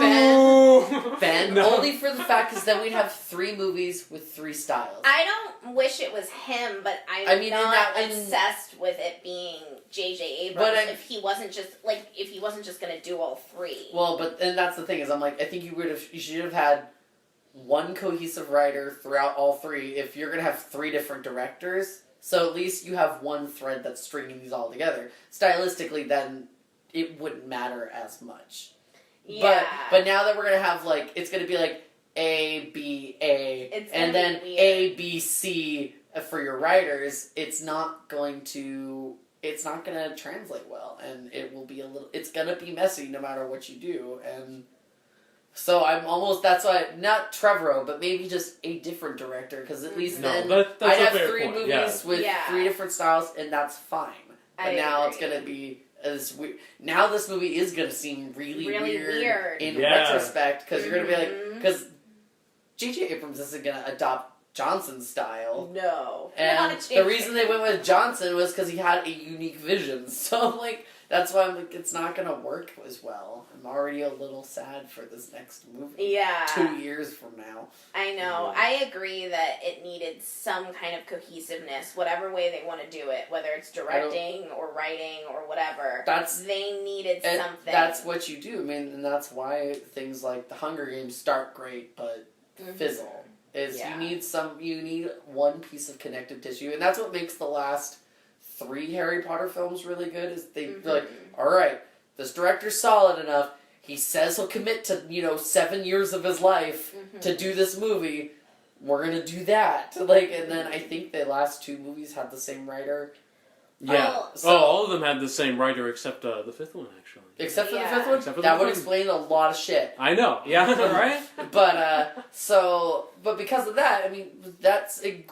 Ben. No. Only for the fact is that we'd have 3 movies with 3 styles. I don't wish it was him, but I'm not obsessed with it being J.J. Abrams if he wasn't just going to do all 3. Well, and that's the thing is, I'm like, I think you should have had one cohesive writer throughout all 3. If you're going to have 3 different directors, so at least you have one thread that's stringing these all together. Stylistically, then it wouldn't matter as much. Yeah. But now that we're going to have, like, it's going to be like A, B, A, and then A, B, C for your writers, it's not going to translate well, and it's going to be messy no matter what you do, and So that's why, not Trevorrow, but maybe just a different director, because at least then that's I'd a have fair 3 point. movies with 3 different styles, and that's fine. But now it's going to be this weird. Now this movie is going to seem really weird in retrospect, because you're going to be like, because J.J. Abrams isn't going to adopt Johnson's style. No. And the reason they went with Johnson was because he had a unique vision. So I'm like, that's why I'm like, it's not going to work as well. I'm already a little sad for this next movie. Yeah. 2 years from now. I know. I agree that it needed some kind of cohesiveness, whatever way they want to do it, whether it's directing or writing or whatever. They needed something. That's what you do. I mean, and that's why things like The Hunger Games start great, but fizzle. You need one piece of connective tissue, and that's what makes the last 3 Harry Potter films really good, is they're like, alright, this director's solid enough, he says he'll commit to, 7 years of his life to do this movie, we're gonna do that. Like, and then I think the last 2 movies had the same writer. Yeah. All of them had the same writer except the 5th one, actually. Except for the 5th one? That would explain a lot of shit. I know. Yeah, right? But because of that, I mean, that's a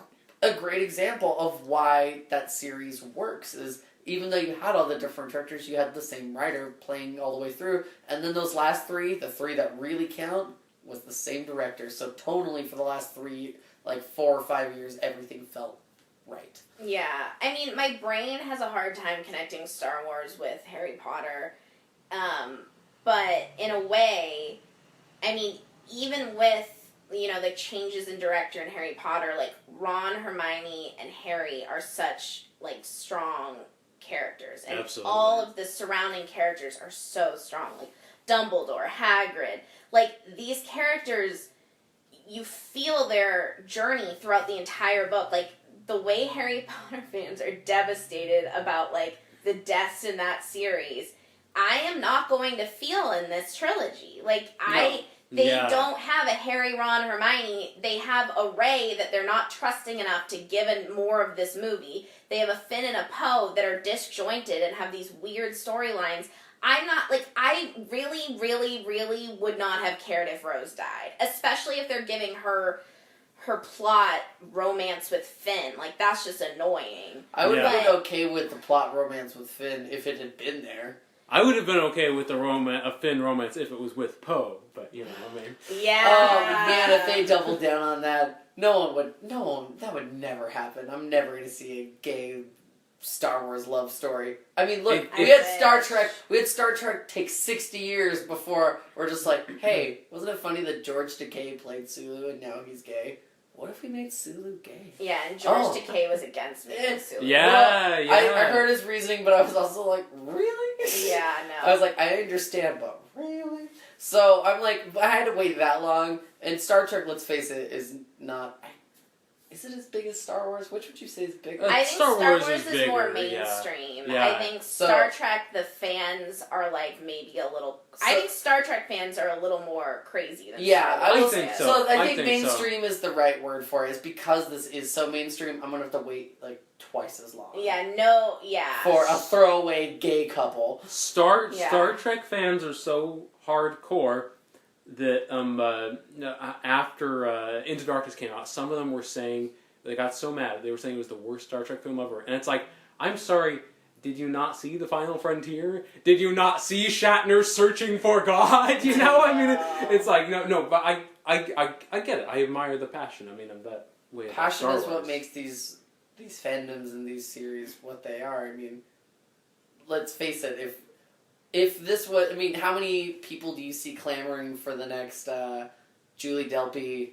great example of why that series works, is even though you had all the different directors, you had the same writer playing all the way through, and then those last 3, the 3 that really count, was the same director. So tonally for the last 3, 4 or 5 years, everything felt right. Yeah. I mean, my brain has a hard time connecting Star Wars with Harry Potter. But in a way, I mean, even with, the changes in director in Harry Potter, Ron, Hermione, and Harry are such, strong characters. And Absolutely. all of the surrounding characters are so strong. Dumbledore, Hagrid. These characters, you feel their journey throughout the entire book. The way Harry Potter fans are devastated about, the deaths in that series, I am not going to feel in this trilogy. They don't have a Harry, Ron, Hermione. They have a Ray that they're not trusting enough to give more of this movie. They have a Finn and a Poe that are disjointed and have these weird storylines. I'm not, I really, really, really would not have cared if Rose died. Especially if they're giving her plot romance with Finn. That's just annoying. I would have been okay with the plot romance with Finn if it had been there. I would have been okay with a Finn romance if it was with Poe, but I mean. Yeah. Oh man, if they doubled down on that, that would never happen. I'm never going to see a gay Star Wars love story. I mean, look, we had Star Trek take 60 years before we're just like, hey, wasn't it funny that George Takei played Sulu and now he's gay? What if we made Sulu gay? Yeah, and George Takei was against making Sulu. Yeah, well, I heard his reasoning, but I was also like, really? Yeah, no. I was like, I understand, but really? So I'm like, I had to wait that long, and Star Trek, let's face it, is not... Is it as big as Star Wars? Which would you say is bigger? I think Star Wars is bigger, more mainstream. Yeah. I think Star Trek, the fans are maybe a little... I think Star Trek fans are a little more crazy than Star Wars. I think so. So I think mainstream is the right word for it. Is because this is so mainstream, I'm going to have to wait twice as long. For a throwaway gay couple. Star Trek fans are so hardcore that after Into Darkness came out, some of them were saying, they got so mad, they were saying it was the worst Star Trek film ever. And it's like, I'm sorry, did you not see The Final Frontier? Did you not see Shatner searching for God? I mean, it's like, no, but I get it. I admire the passion. I mean, I'm that way. Passion is what makes these fandoms and these series what they are. I mean, let's face it, if this was, I mean, how many people do you see clamoring for the next Julie Delpy,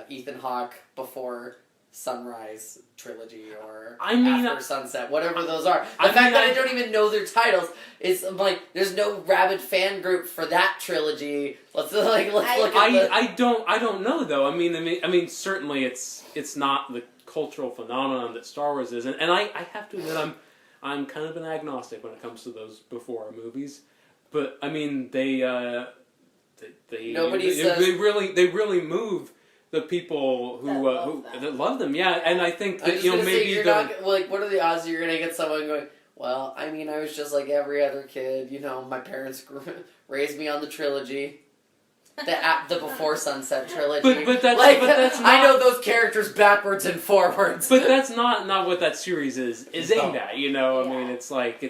Ethan Hawke before Sunrise trilogy or After Sunset, whatever those are. The fact that I don't even know their titles is, I'm like, there's no rabid fan group for that trilogy. Let's look at I don't know though. I mean, certainly it's not the cultural phenomenon that Star Wars is, and I have to admit I'm kind of an agnostic when it comes to those before movies, but I mean they really move the people that love them. Yeah, and I think that maybe you're not, what are the odds that you're gonna get someone going, well, I mean, I was just like every other kid, my parents raised me on the trilogy. the Before Sunset trilogy. But that's not. I know those characters backwards and forwards. But that's not what that series is aimed at. I mean, it's like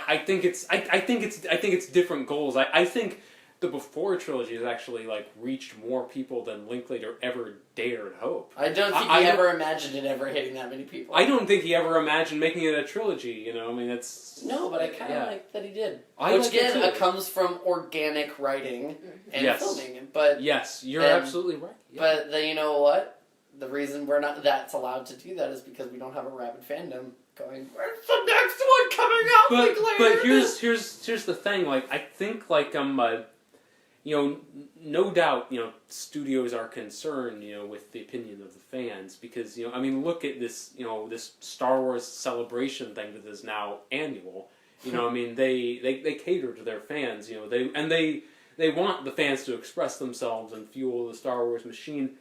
I think it's different goals. I think the Before trilogy has actually like reached more people than Linklater ever dared hope. I don't think he ever imagined it ever hitting that many people. I don't think he ever imagined making it a trilogy. I mean, it's no, but I kind of like that he did. I Which like it again too. comes from organic writing and filming. But yes, you're absolutely right. Yeah. But you know what? The reason that's allowed to do that is because we don't have a rabid fandom going, where's the next one coming out? But here's the thing. Like I think like no doubt, studios are concerned, with the opinion of the fans because, I mean, look at this, this Star Wars celebration thing that is now annual. I mean, they cater to their fans, they want the fans to express themselves and fuel the Star Wars machine.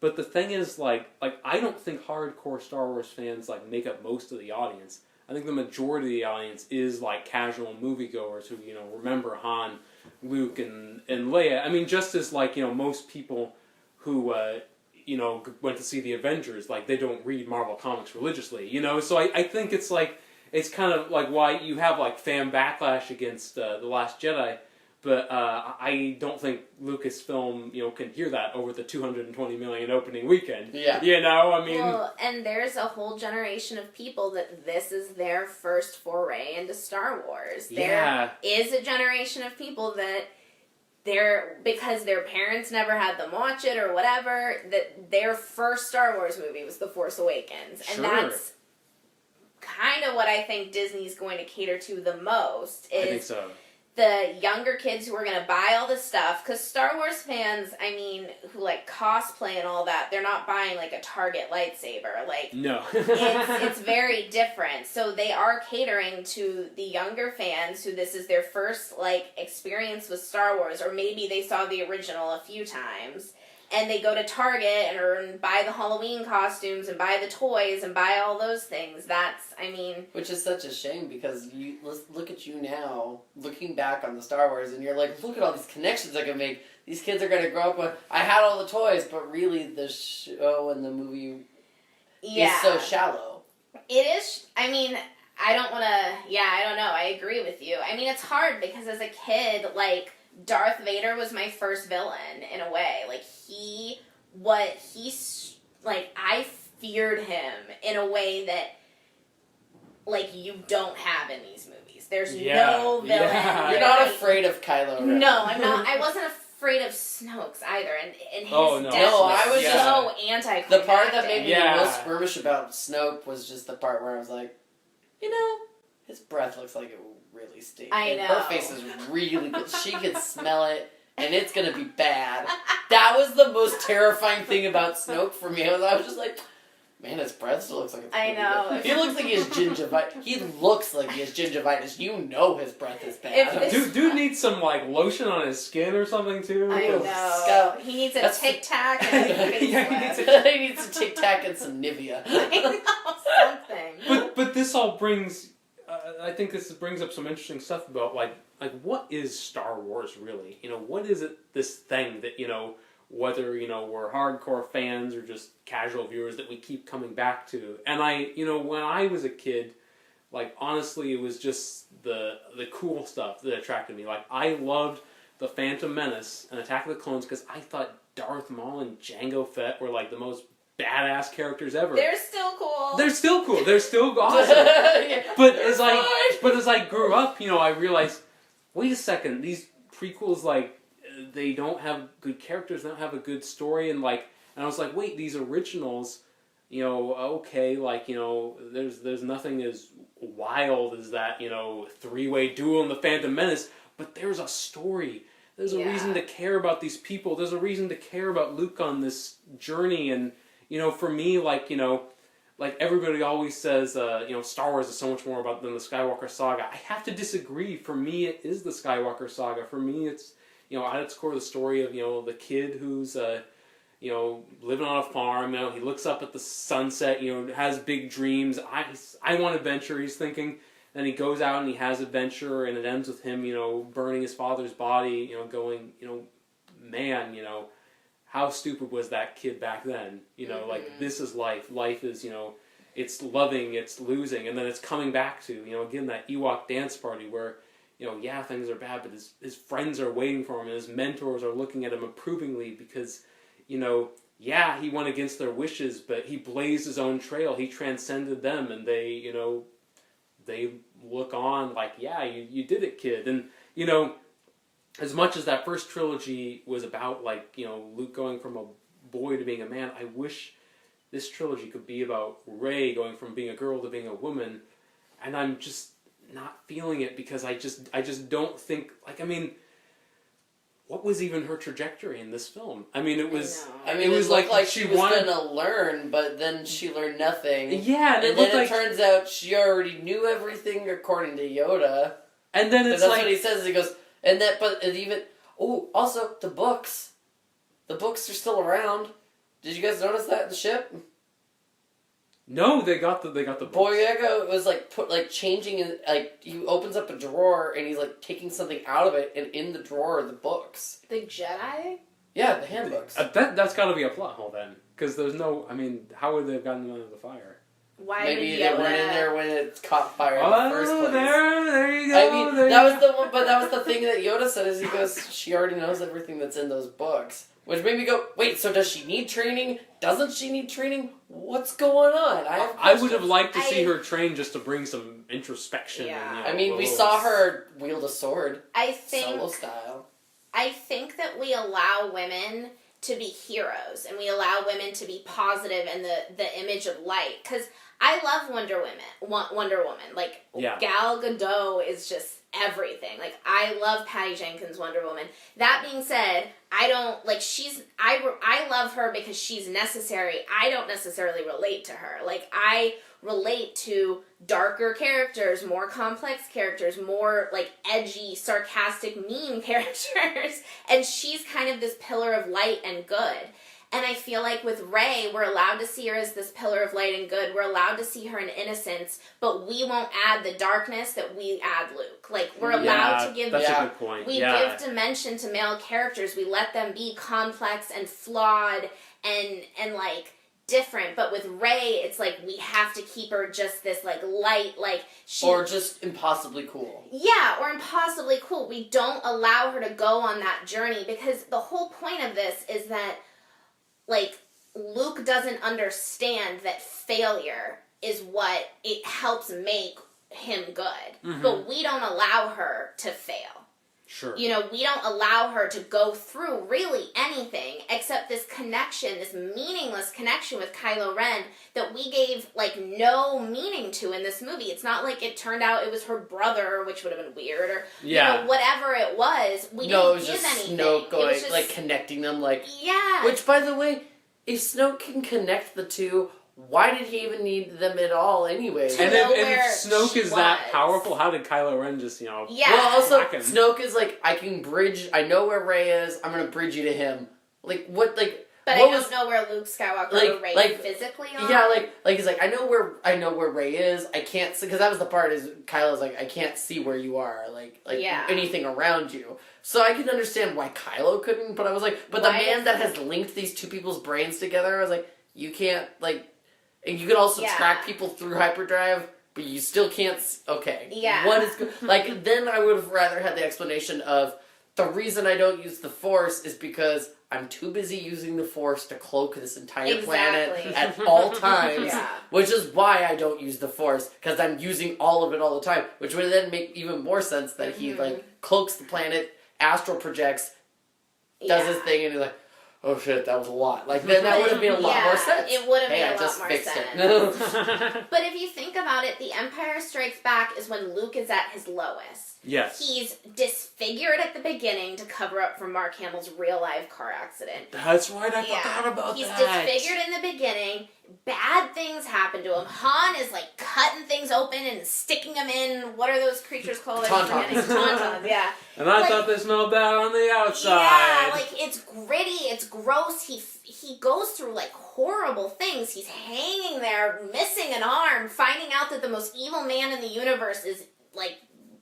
But the thing is, like I don't think hardcore Star Wars fans make up most of the audience. I think the majority of the audience is like casual moviegoers who remember Han, Luke, and Leia. I mean, just as most people who went to see the Avengers, they don't read Marvel comics religiously. So I think it's kind of like why you have fan backlash against the Last Jedi. But I don't think Lucasfilm, can hear that over the $220 million opening weekend. Yeah. I mean... Well, and there's a whole generation of people that this is their first foray into Star Wars. There is a generation of people that because their parents never had them watch it or whatever, that their first Star Wars movie was The Force Awakens. And that's kind of what I think Disney's going to cater to the most. I think so. The younger kids who are going to buy all this stuff, because Star Wars fans, I mean, who cosplay and all that, they're not buying a Target lightsaber. No. it's very different. So they are catering to the younger fans who this is their first experience with Star Wars, or maybe they saw the original a few times. And they go to Target and buy the Halloween costumes and buy the toys and buy all those things. Which is such a shame because look at you now, looking back on the Star Wars, and you're like, look at all these connections I can make. These kids are going to grow up with, I had all the toys, but really the show and the movie is so shallow. It is, I don't want to, I don't know, I agree with you. It's hard because as a kid, Darth Vader was my first villain in a way. I feared him in a way that you don't have in these movies. There's no villain. Yeah. You're not afraid of Kylo Ren. No, I'm not. I wasn't afraid of Snoke's either, and his death I was so anticlimactic. The part that made me the most squirmish about Snoke was just the part where I was like, his breath looks like it really stinks. I know. Her face is really good. She can smell it, and it's gonna be bad. That was the most terrifying thing about Snoke for me. I was just like, man, his breath still looks like it's I know. Good. He looks like he has gingivitis. He looks like he has gingivitis. His breath is bad. Dude needs some lotion on his skin or something too. I know. He needs a Tic Tac and a he needs a Tic Tac and some Nivea. I know, something. But this all brings. I think this brings up some interesting stuff about what is Star Wars really? What is it? This thing that whether we're hardcore fans or just casual viewers that we keep coming back to. And when I was a kid, honestly, it was just the cool stuff that attracted me. I loved the Phantom Menace and Attack of the Clones because I thought Darth Maul and Jango Fett were the most badass characters ever. They're still cool. They're still awesome. But as I grew up, I realized, wait a second, these prequels they don't have good characters, they don't have a good story, and I was like, wait, these originals, okay, there's nothing as wild as that, three-way duel in the Phantom Menace, but there's a story. There's a reason to care about these people. There's a reason to care about Luke on this journey, and for me, everybody always says, Star Wars is so much more than the Skywalker saga. I have to disagree. For me, it is the Skywalker saga. For me, it's, at its core, the story of, the kid who's, living on a farm. He looks up at the sunset, has big dreams. I want adventure, he's thinking. Then he goes out and he has adventure, and it ends with him, burning his father's body, going, man, you know, how stupid was that kid back then? You know, like, this is life. Life is, you know, it's loving, it's losing, and then it's coming back to, you know, again, that Ewok dance party where, you know, yeah, things are bad, but his friends are waiting for him, and his mentors are looking at him approvingly because, you know, yeah, he went against their wishes, but he blazed his own trail. He transcended them, and they, you know, they look on like, yeah, you did it, kid. And, you know, as much as that first trilogy was about, like, you know, Luke going from a boy to being a man, I wish this trilogy could be about Rey going from being a girl to being a woman, and I'm just not feeling it because I just don't think, like, I mean, what was even her trajectory in this film? I mean, it was... it was like she was going to learn, but then she learned nothing. Yeah, and then it turns out she already knew everything according to Yoda. And then it's that's like... what he says. He goes, and that, but it even... Oh, also, the books. The books are still around. Did you guys notice that in the ship? No, they got the books. Boyega was changing, he opens up a drawer and he's like taking something out of it, and in the drawer are the books. The Jedi? Yeah, the handbooks. That's got to be a plot hole then, because there's no. I mean, how would they have gotten them out of the fire? Why Maybe would they Yoda... weren't in there when it caught fire in the first place. There you go. I mean, that was the one, but that was the thing that Yoda said. Is he goes, she already knows everything that's in those books. Which made me go, wait, so does she need training? Doesn't she need training? What's going on? I would have liked to see her train just to bring some introspection. Yeah. And, you know, I mean, we saw her wield a sword. Solo style. I think that we allow women to be heroes, and we allow women to be positive and the image of light. Because I love Wonder Woman. Like, Gal Gadot is just everything. Like, I love Patty Jenkins' Wonder Woman. That being said, I don't, like, I love her because she's necessary. I don't necessarily relate to her. Like, I relate to darker characters, more complex characters, more, like, edgy, sarcastic, mean characters. And she's kind of this pillar of light and good. And I feel like with Rey, we're allowed to see her as this pillar of light and good. We're allowed to see her in innocence, but we won't add the darkness that we add Luke. Like, we're allowed to give... That's a good point. We give dimension to male characters. We let them be complex and flawed and like, different. But with Rey, it's like, we have to keep her just this, like, light, like... Or just impossibly cool. Yeah, or impossibly cool. We don't allow her to go on that journey, because the whole point of this is that, like, Luke doesn't understand that failure is what it helps make him good. Mm-hmm. But we don't allow her to fail. Sure. You know, we don't allow her to go through really anything except this connection, this meaningless connection with Kylo Ren that we gave, like, no meaning to in this movie. It's not like it turned out it was her brother, which would have been weird, or, you know, whatever it was. We didn't give anything. Snoke going, it was just, like, connecting them, like... Yeah. Which, by the way, if Snoke can connect the two... Why did he even need them at all anyway? And if Snoke is that powerful, how did Kylo Ren just, you know... Yeah. Well, also, Snoke is like, I can bridge... I know where Rey is. I'm going to bridge you to him. Like, what, like... But what I don't know where Luke Skywalker or Rey physically are. Yeah, like he's like, I know where Rey is. I can't see... Because that was the part, is Kylo's like, I can't see where you are. Like anything around you. So I can understand why Kylo couldn't, but I was like... But the man that has linked these two people's brains together, I was like, you can't, like... And you can also track people through hyperdrive, but you still can't... Okay. Yeah. What is... Like, then I would have rather had the explanation of, the reason I don't use the Force is because I'm too busy using the Force to cloak this entire planet at all times. Which is why I don't use the Force, because I'm using all of it all the time. Which would then make even more sense that he, like, cloaks the planet, astral projects, does his thing, and he's like... Oh shit, that was a lot. Like, then that would have made a lot more sense. It would have made a lot more sense. It. But if you think about it, The Empire Strikes Back is when Luke is at his lowest. Yes. He's disfigured at the beginning to cover up for Mark Hamill's real-life car accident. That's right, I forgot about He's that. He's disfigured in the beginning. Bad things happen to him. Han is, like, cutting things open and sticking them in. What are those creatures called? Tauntauns. Tauntauns, yeah. And I thought they smelled bad on the outside. Yeah, like, it's gritty, it's gross. He goes through, like, horrible things. He's hanging there, missing an arm, finding out that the most evil man in the universe is, like,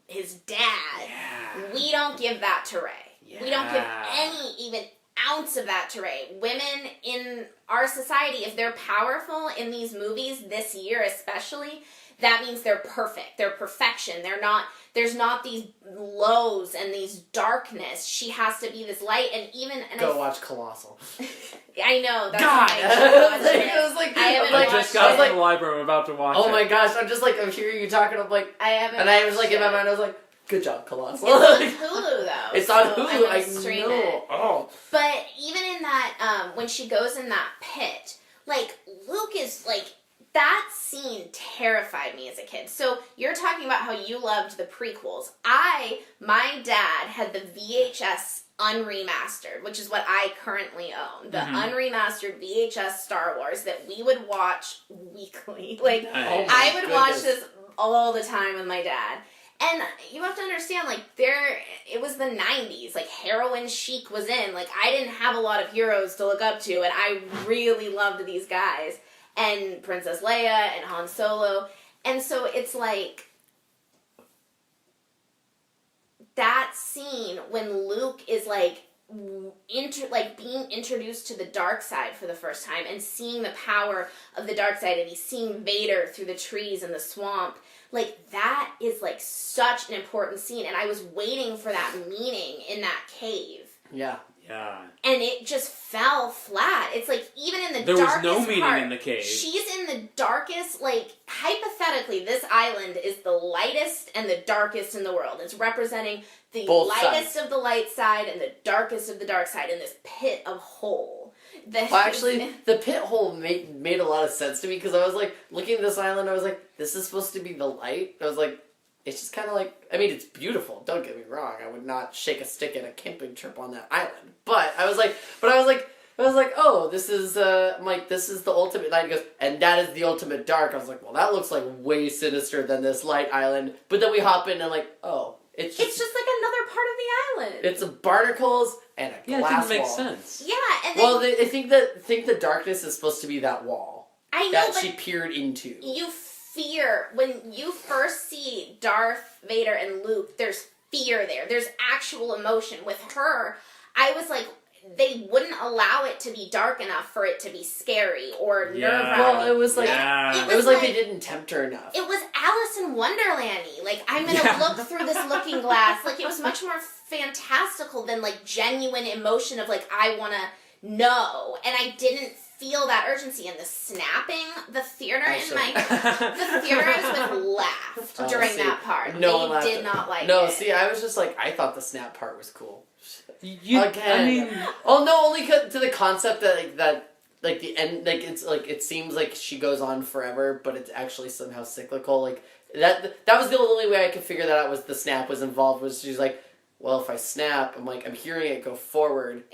his dad. Yeah. We don't give that to Rey. Yeah. We don't give any even ounce of that to Rey. Women in our society, if they're powerful in these movies this year especially, that means they're perfect. They're perfection. There's not these lows and these darkness. She has to be this light, and even... And Go watch Colossal. I know. That's God! I just got from the library. I'm about to watch it. Oh my gosh, I'm hearing you talking, I'm like... And I was like, in my mind, I was like, good job, Colossal. It's on Hulu, though. It's on so Hulu, I know. It. Oh. But even in that, when she goes in that pit, like, Luke is, like... That scene terrified me as a kid. So you're talking about how you loved the prequels. My dad had the VHS unremastered, which is what I currently own. The unremastered VHS Star Wars that we would watch weekly. Like, I would watch this all the time with my dad. And you have to understand, like, it was the 90s. Like, heroin chic was in. Like, I didn't have a lot of heroes to look up to, and I really loved these guys. And Princess Leia and Han Solo. And so it's like that scene when Luke is like being introduced to the dark side for the first time and seeing the power of the dark side, and he's seeing Vader through the trees and the swamp. Like, that is like such an important scene, and I was waiting for that meaning in that cave. Yeah. Yeah. And it just fell flat. It's like, even in the there darkest was no meaning part, in the cave. She's in the darkest, like, hypothetically, this island is the lightest and the darkest in the world. It's representing the Both lightest sides. of the light side and the darkest of the dark side in this pit of hole. Well, actually, the pit hole made a lot of sense to me, because I was like, looking at this island, I was like, this is supposed to be the light? I was like, it's just kind of like, I mean, it's beautiful, don't get me wrong. I would not shake a stick at a camping trip on that island. But I was like, oh, this is, I'm like, this is the ultimate light. He goes, and that is the ultimate dark. I was like, well, that looks like way sinister than this light island. But then we hop in and like, oh, it's just like another part of the island. It's barnacles and a glass wall. Yeah, it didn't make sense. Yeah, and then... Well, I think the darkness is supposed to be that wall. I know, that but she peered into. You fear, when you first see Darth Vader and Luke, there's fear there. There's actual emotion. With her, I was like, they wouldn't allow it to be dark enough for it to be scary or nerve-wracking. Well, it was like, yeah. it was like they didn't tempt her enough. It was Alice in Wonderland-y. Like, I'm gonna look through this looking glass. Like, it was much more fantastical than, like, genuine emotion of, like, I wanna know. And I didn't feel that urgency. And the snapping, the theater was laughed during that part. No, they did not like it. No, see, I was just like, I thought the snap part was cool. Again. I mean, oh no, only to the concept that the end, like, it's like, it seems like she goes on forever, but it's actually somehow cyclical. Like, that was the only way I could figure that out, was the snap was involved, was she's like, well, if I snap, I'm hearing it go forward,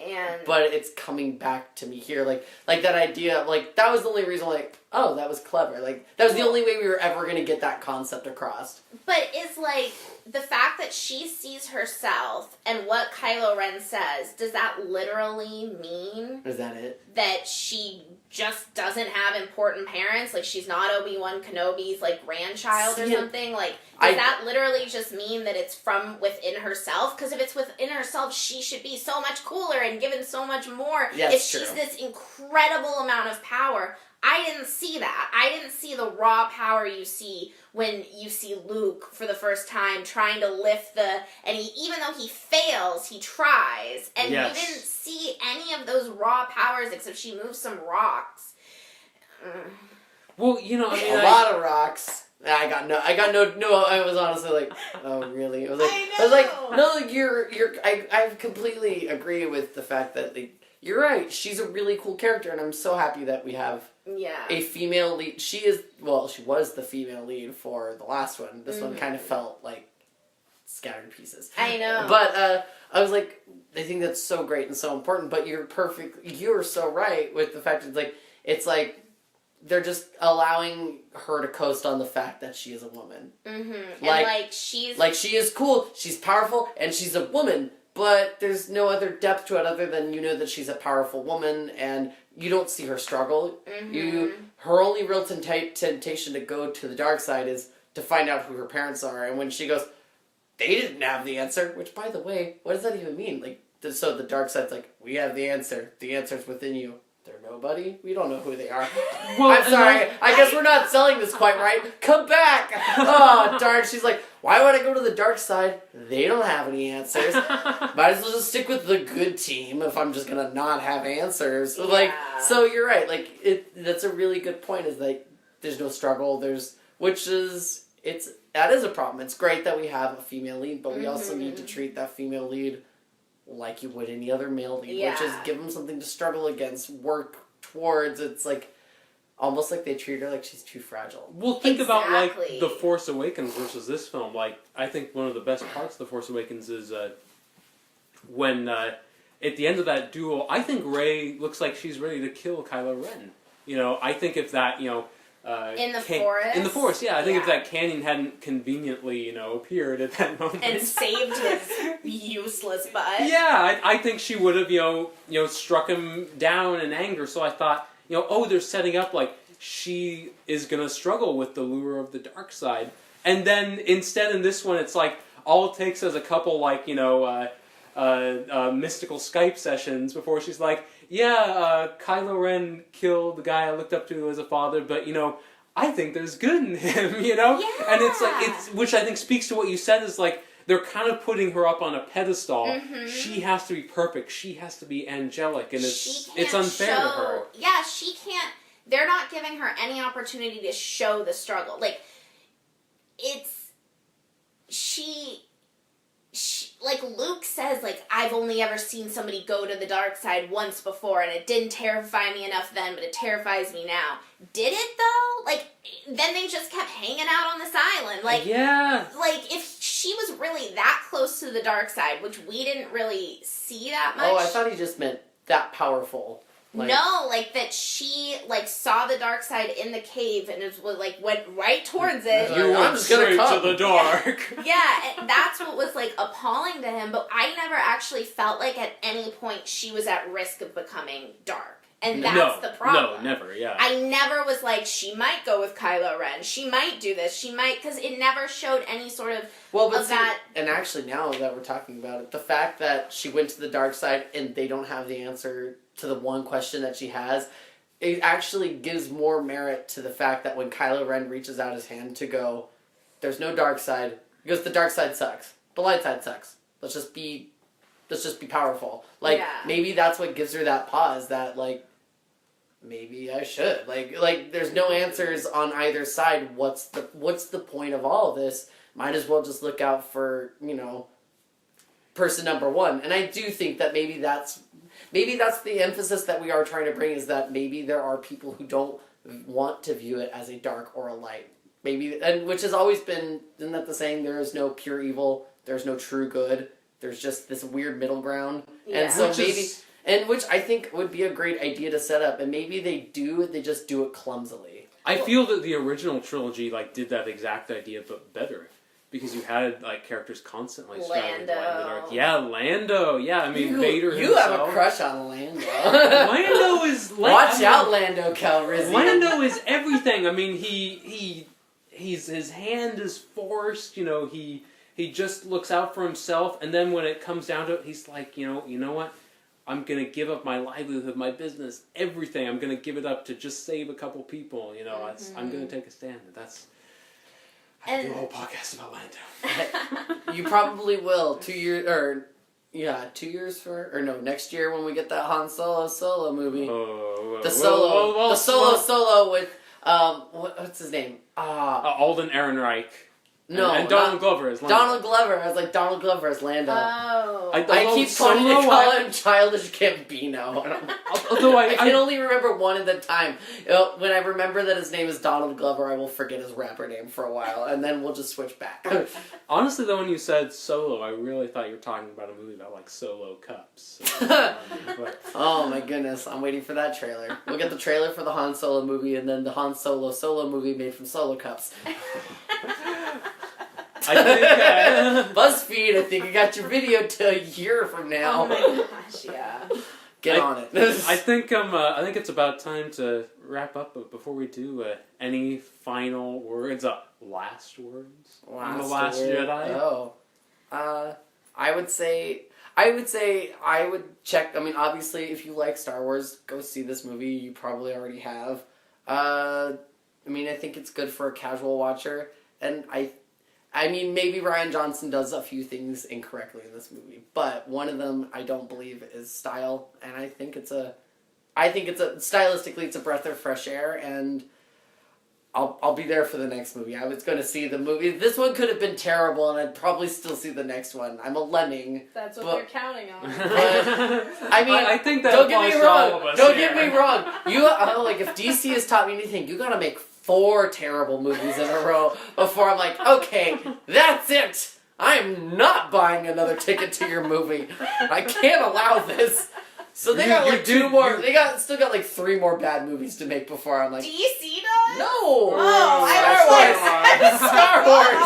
but it's coming back to me here. Like that idea, like, that was the only reason, like, oh, that was clever. Like, that was the only way we were ever going to get that concept across. But it's like, the fact that she sees herself and what Kylo Ren says, does that literally mean... Is that it? That she just doesn't have important parents? Like, she's not Obi-Wan Kenobi's, like, grandchild or something? Like, does that literally just mean that it's from within herself? Because if it's within herself, she should be so much cooler and given so much more. Yes, if she's this incredible amount of power... I didn't see that. I didn't see the raw power you see when you see Luke for the first time trying to lift and even though he fails, he tries. And you didn't see any of those raw powers except she moves some rocks. Well, you know, I mean, a lot of rocks. I was honestly like, oh really? I was like, no, I completely agree with the fact that, like, you're right, she's a really cool character, and I'm so happy that we have a female lead. She was the female lead for the last one. This one kind of felt like scattered pieces. I know. But I was like, I think that's so great and so important, but you're so right with the fact that it's like they're just allowing her to coast on the fact that she is a woman. Mm-hmm. Like she is cool, she's powerful, and she's a woman, but there's no other depth to it other than you know that she's a powerful woman, and you don't see her struggle. Mm-hmm. Her only real temptation to go to the dark side is to find out who her parents are, and when she goes, they didn't have the answer, which, by the way, what does that even mean? Like, so the dark side's like, we have the answer. The answer's within you. They're nobody. We don't know who they are. Well, I'm sorry. I guess we're not selling this quite right. Come back. Oh, darn. She's like, why would I go to the dark side? They don't have any answers. Might as well just stick with the good team if I'm just gonna not have answers. Yeah. Like, so you're right. Like, that's a really good point. Is like, there's no struggle. That is a problem. It's great that we have a female lead, but we also need to treat that female lead like you would any other male lead, which is give them something to struggle against, work towards. It's like almost like they treat her like she's too fragile. Well, think about like The Force Awakens versus this film. Like, I think one of the best parts of The Force Awakens is when at the end of that duel, I think Rey looks like she's ready to kill Kylo Ren. You know, I think if that, you know, in the forest? In the forest, yeah. I think if that canyon hadn't conveniently, you know, appeared at that moment. And saved his useless butt. Yeah, I think she would have, you know, struck him down in anger. So I thought, you know, oh, they're setting up like she is going to struggle with the lure of the dark side. And then instead in this one, it's like all it takes is a couple, like, you know, mystical Skype sessions before she's like, yeah, Kylo Ren killed the guy I looked up to as a father, but, you know, I think there's good in him, you know? Yeah. And it's like, which I think speaks to what you said, is like, they're kind of putting her up on a pedestal. Mm-hmm. She has to be perfect. She has to be angelic, and it's unfair to her. Yeah, she can't, they're not giving her any opportunity to show the struggle. Like, she like Luke says, like, I've only ever seen somebody go to the dark side once before, and it didn't terrify me enough then, but it terrifies me now. Did it, though? Like, then they just kept hanging out on this island. Like, yeah. Like, if she was really that close to the dark side, which we didn't really see that much. Oh, I thought he just meant that powerful. Like, no, like that she like saw the dark side in the cave and it was like went right towards it. You went straight to the dark. Yeah, and that's what was like appalling to him. But I never actually felt like at any point she was at risk of becoming dark, and that's the problem. No, never. Yeah, I never was like she might go with Kylo Ren. She might do this. She might, because it never showed any sort of that. And actually, now that we're talking about it, the fact that she went to the dark side and they don't have the answer to the one question that she has, it actually gives more merit to the fact that when Kylo Ren reaches out his hand to go, there's no dark side, because the dark side sucks. The light side sucks. Let's just be powerful. Like, maybe that's what gives her that pause, that, like, maybe I should. Like there's no answers on either side. What's the point of all of this? Might as well just look out for, you know, person number one. And I do think that maybe that's the emphasis that we are trying to bring, is that maybe there are people who don't want to view it as a dark or a light. Maybe, and which has always been, isn't that the saying, there is no pure evil, there's no true good, there's just this weird middle ground. Yeah. And so which I think would be a great idea to set up, and maybe they just do it clumsily. I feel that the original trilogy like did that exact idea, but better. Because you had like characters constantly struggling with light and the dark. Yeah, Lando. Yeah, I mean Vader himself. You have a crush on Lando. Lando is. Watch out, Lando Calrissian. Lando is everything. I mean, his hand is forced. You know, he just looks out for himself, and then when it comes down to it, he's like, you know what? I'm gonna give up my livelihood, my business, everything. I'm gonna give it up to just save a couple people. You know, I'm gonna take a stand. I do a whole podcast about Lando. You probably will. 2 years, 2 years next year when we get that Han Solo movie. The Solo with what's his name? Alden Ehrenreich. No, and Donald Glover as Lando. Donald Glover. I was like, Donald Glover as Lando. Oh. I keep wanting to call him Childish Gambino. Although I can only remember one at a time. When I remember that his name is Donald Glover, I will forget his rapper name for a while, and then we'll just switch back. Honestly, though, when you said Solo, I really thought you were talking about a movie about, like, Solo cups. Oh, my goodness. I'm waiting for that trailer. We'll get the trailer for the Han Solo movie, and then the Han Solo movie made from Solo cups. I think BuzzFeed, I think you got your video till a year from now. Oh my gosh, yeah. Get on it. I think it's about time to wrap up, but before we do, any final words? Last words? On The Last Jedi? Oh. I would say I would check. I mean, obviously, if you like Star Wars, go see this movie. You probably already have. I mean, I think it's good for a casual watcher, and I mean, maybe Rian Johnson does a few things incorrectly in this movie, but one of them I don't believe is style, and I think it's stylistically it's a breath of fresh air, and I'll be there for the next movie. I was going to see the movie. This one could have been terrible, and I'd probably still see the next one. I'm a lemming. That's what they're counting on. But, I mean, I think that don't get applies me to all of wrong. us Don't here. get me wrong. Like if DC has taught me anything, you got to make 4 terrible movies in a row before I'm like, okay, that's it. I'm not buying another ticket to your movie. I can't allow this. So they got like 2 more. They still got like 3 more bad movies to make before I'm like. DC does? No. Oh, Star Wars.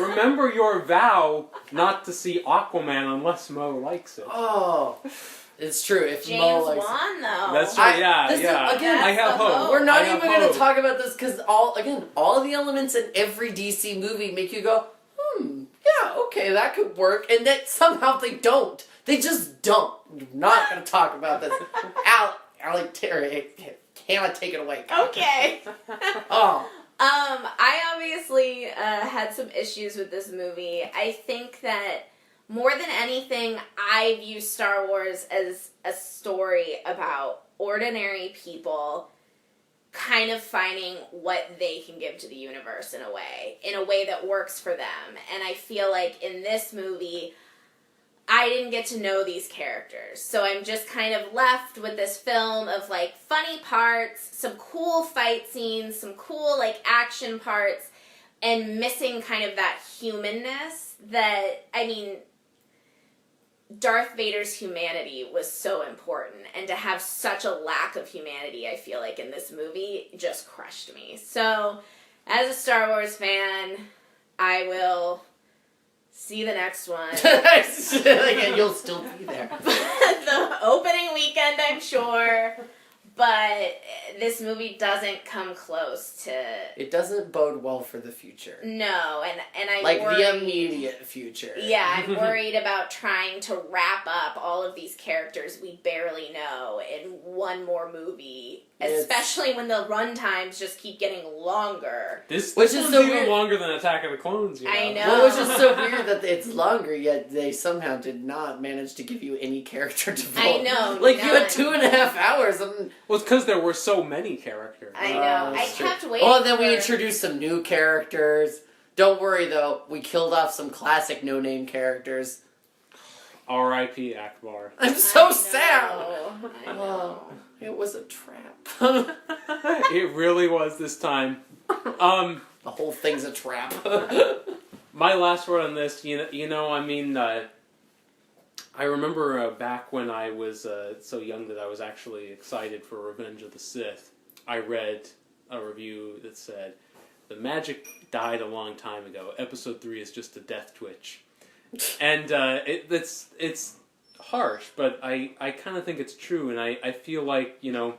Remember your vow not to see Aquaman unless Mo likes it. Oh, it's true. If James Mo likes Wan, though. That's true. Again, I have hope. We're not I have even going to hope. talk about this because all of the elements in every DC movie make you go, yeah, okay, that could work, and that somehow they don't. They just don't. We're not going to talk about this. Alec Terry, Hannah, take it away. Okay. Oh. I obviously had some issues with this movie. I think that more than anything, I view Star Wars as a story about ordinary people kind of finding what they can give to the universe in a way that works for them. And I feel like in this movie, I didn't get to know these characters. So I'm just kind of left with this film of like funny parts, some cool fight scenes, some cool like action parts, and missing kind of that humanness that, I mean, Darth Vader's humanity was so important, and to have such a lack of humanity, I feel like, in this movie just crushed me. So, as a Star Wars fan, I will see the next one. And you'll still be there. The opening weekend, I'm sure. But this movie doesn't come close to... It doesn't bode well for the future. No, and I like worry... the immediate future. Yeah, I'm worried about trying to wrap up all of these characters we barely know in one more movie, especially when the run times just keep getting longer. This is one's so even weird. Longer than Attack of the Clones, you know? I know. Well, which is so weird that it's longer, yet they somehow did not manage to give you any character development. I know. Like, you had 2.5 hours. Well, it's because there were so many characters. I know. I kept waiting. Oh, and then we introduced some new characters. Don't worry, though. We killed off some classic no-name characters. R.I.P. Akbar. I'm so sad. I know. Oh, it was a trap. It really was this time. The whole thing's a trap. My last word on this, I mean, I remember back when I was so young that I was actually excited for Revenge of the Sith. I read a review that said, "The magic died a long time ago. Episode 3 is just a death twitch." And it's harsh, but I kind of think it's true, and I feel like, I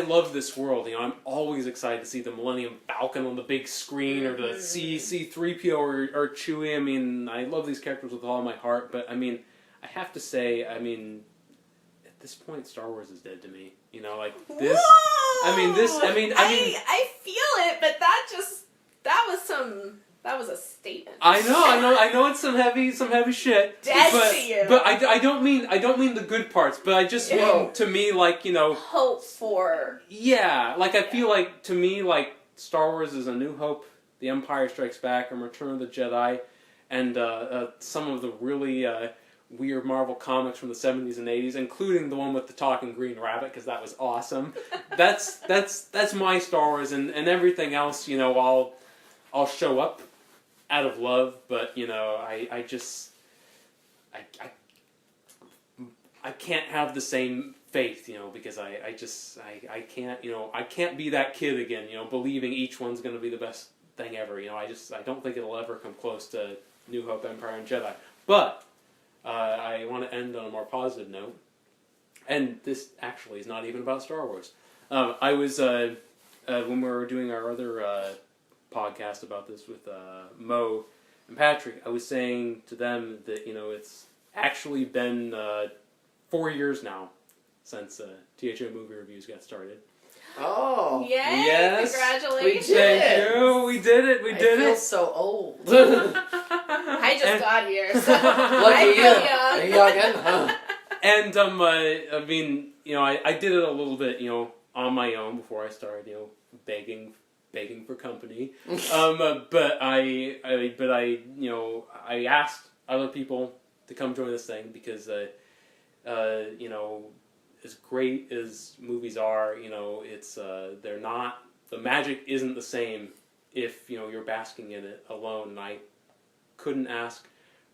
love this world. I'm always excited to see the Millennium Falcon on the big screen, or to see C-3PO or Chewie. I mean, I love these characters with all my heart, but I mean, I have to say, I mean, at this point, Star Wars is dead to me. Like this. Whoa! I mean, I feel it, but that was a statement. I know it's some heavy shit. Dead but, to you. But I don't mean the good parts, but I just mean, to me, like, hope for. Yeah, like I feel like, to me, like, Star Wars is A New Hope, The Empire Strikes Back, and Return of the Jedi, and some of the really weird Marvel comics from the 70s and 80s, including the one with the talking green rabbit, because that was awesome. That's my Star Wars, and everything else, I'll show up out of love, but I can't have the same faith, because I can't, I can't be that kid again, believing each one's going to be the best thing ever. I don't think it'll ever come close to New Hope, Empire, and Jedi. But I want to end on a more positive note, and this actually is not even about Star Wars. I was when we were doing our other podcast about this with Mo and Patrick. I was saying to them that, it's actually been 4 years now since T.H.O. Movie Reviews got started. Oh. Yay! Yes. Congratulations! Thank you. We did it. We did I feel it. so old. I just got here, so Lucky I you. feel Are young. you young again? Huh. And I mean, I did it a little bit, on my own before I started, begging for company. But I asked other people to come join this thing because, as great as movies are, it's they're not, the magic isn't the same if you're basking in it alone. And I couldn't ask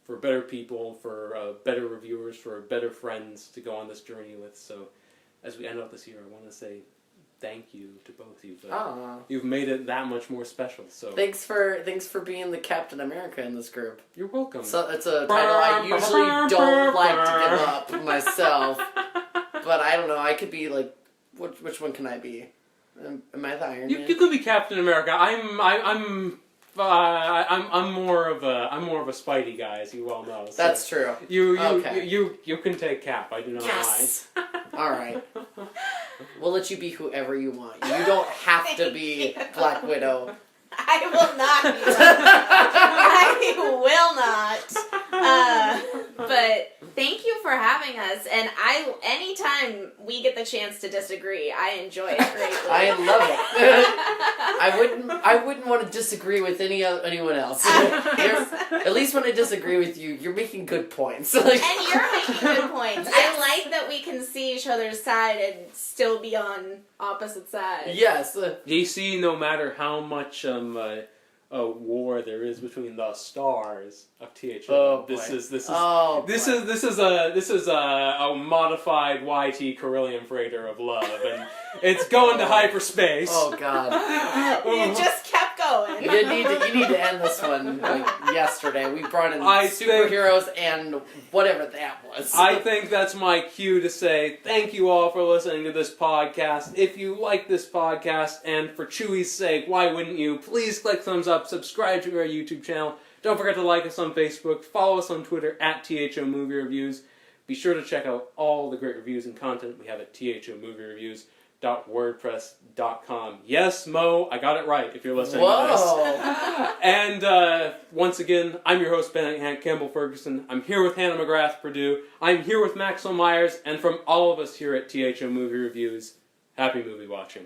for better people, for better reviewers, for better friends to go on this journey with. So as we end up this year, I want to say thank you to both of you. You've made it that much more special. So Thanks for being the Captain America in this group. you're welcome. So it's a title I usually don't like to give up myself. But I don't know. I could be like, which one can I be? Am I the Iron Man? You could be Captain America. I'm more of a Spidey guy, as you well know. So That's true. You can take Cap. I do not Yes. All right. We'll let you be whoever you want. You don't have to be Black Widow. I will not. I will not. But thank you for having us. And anytime we get the chance to disagree, I enjoy it greatly. I love it. I wouldn't want to disagree with anyone else. At least when I disagree with you, you're making good points. And you're making good points. I like that we can see each other's side and still be on opposite sides. Yes. You see, no matter how much war there is between the stars of T.H.O. Oh, this boy. is a modified YT Carillion freighter of love, and it's going to hyperspace. Oh God. You just kept going. You need to end this one like yesterday. We brought in superheroes and whatever that was. I think that's my cue to say thank you all for listening to this podcast. If you like this podcast, and for Chewy's sake, why wouldn't you? Please click thumbs up, subscribe to our YouTube channel. Don't forget to like us on Facebook, follow us on Twitter at THO Movie Reviews. Be sure to check out all the great reviews and content we have at thomoviereviews.wordpress.com. Yes, Mo, I got it right if you're listening to this. And once again, I'm your host, Bennett Campbell Ferguson. I'm here with Hanna McGrath-Perdue. I'm here with Maxwell Meyers, and from all of us here at THO Movie Reviews, happy movie watching.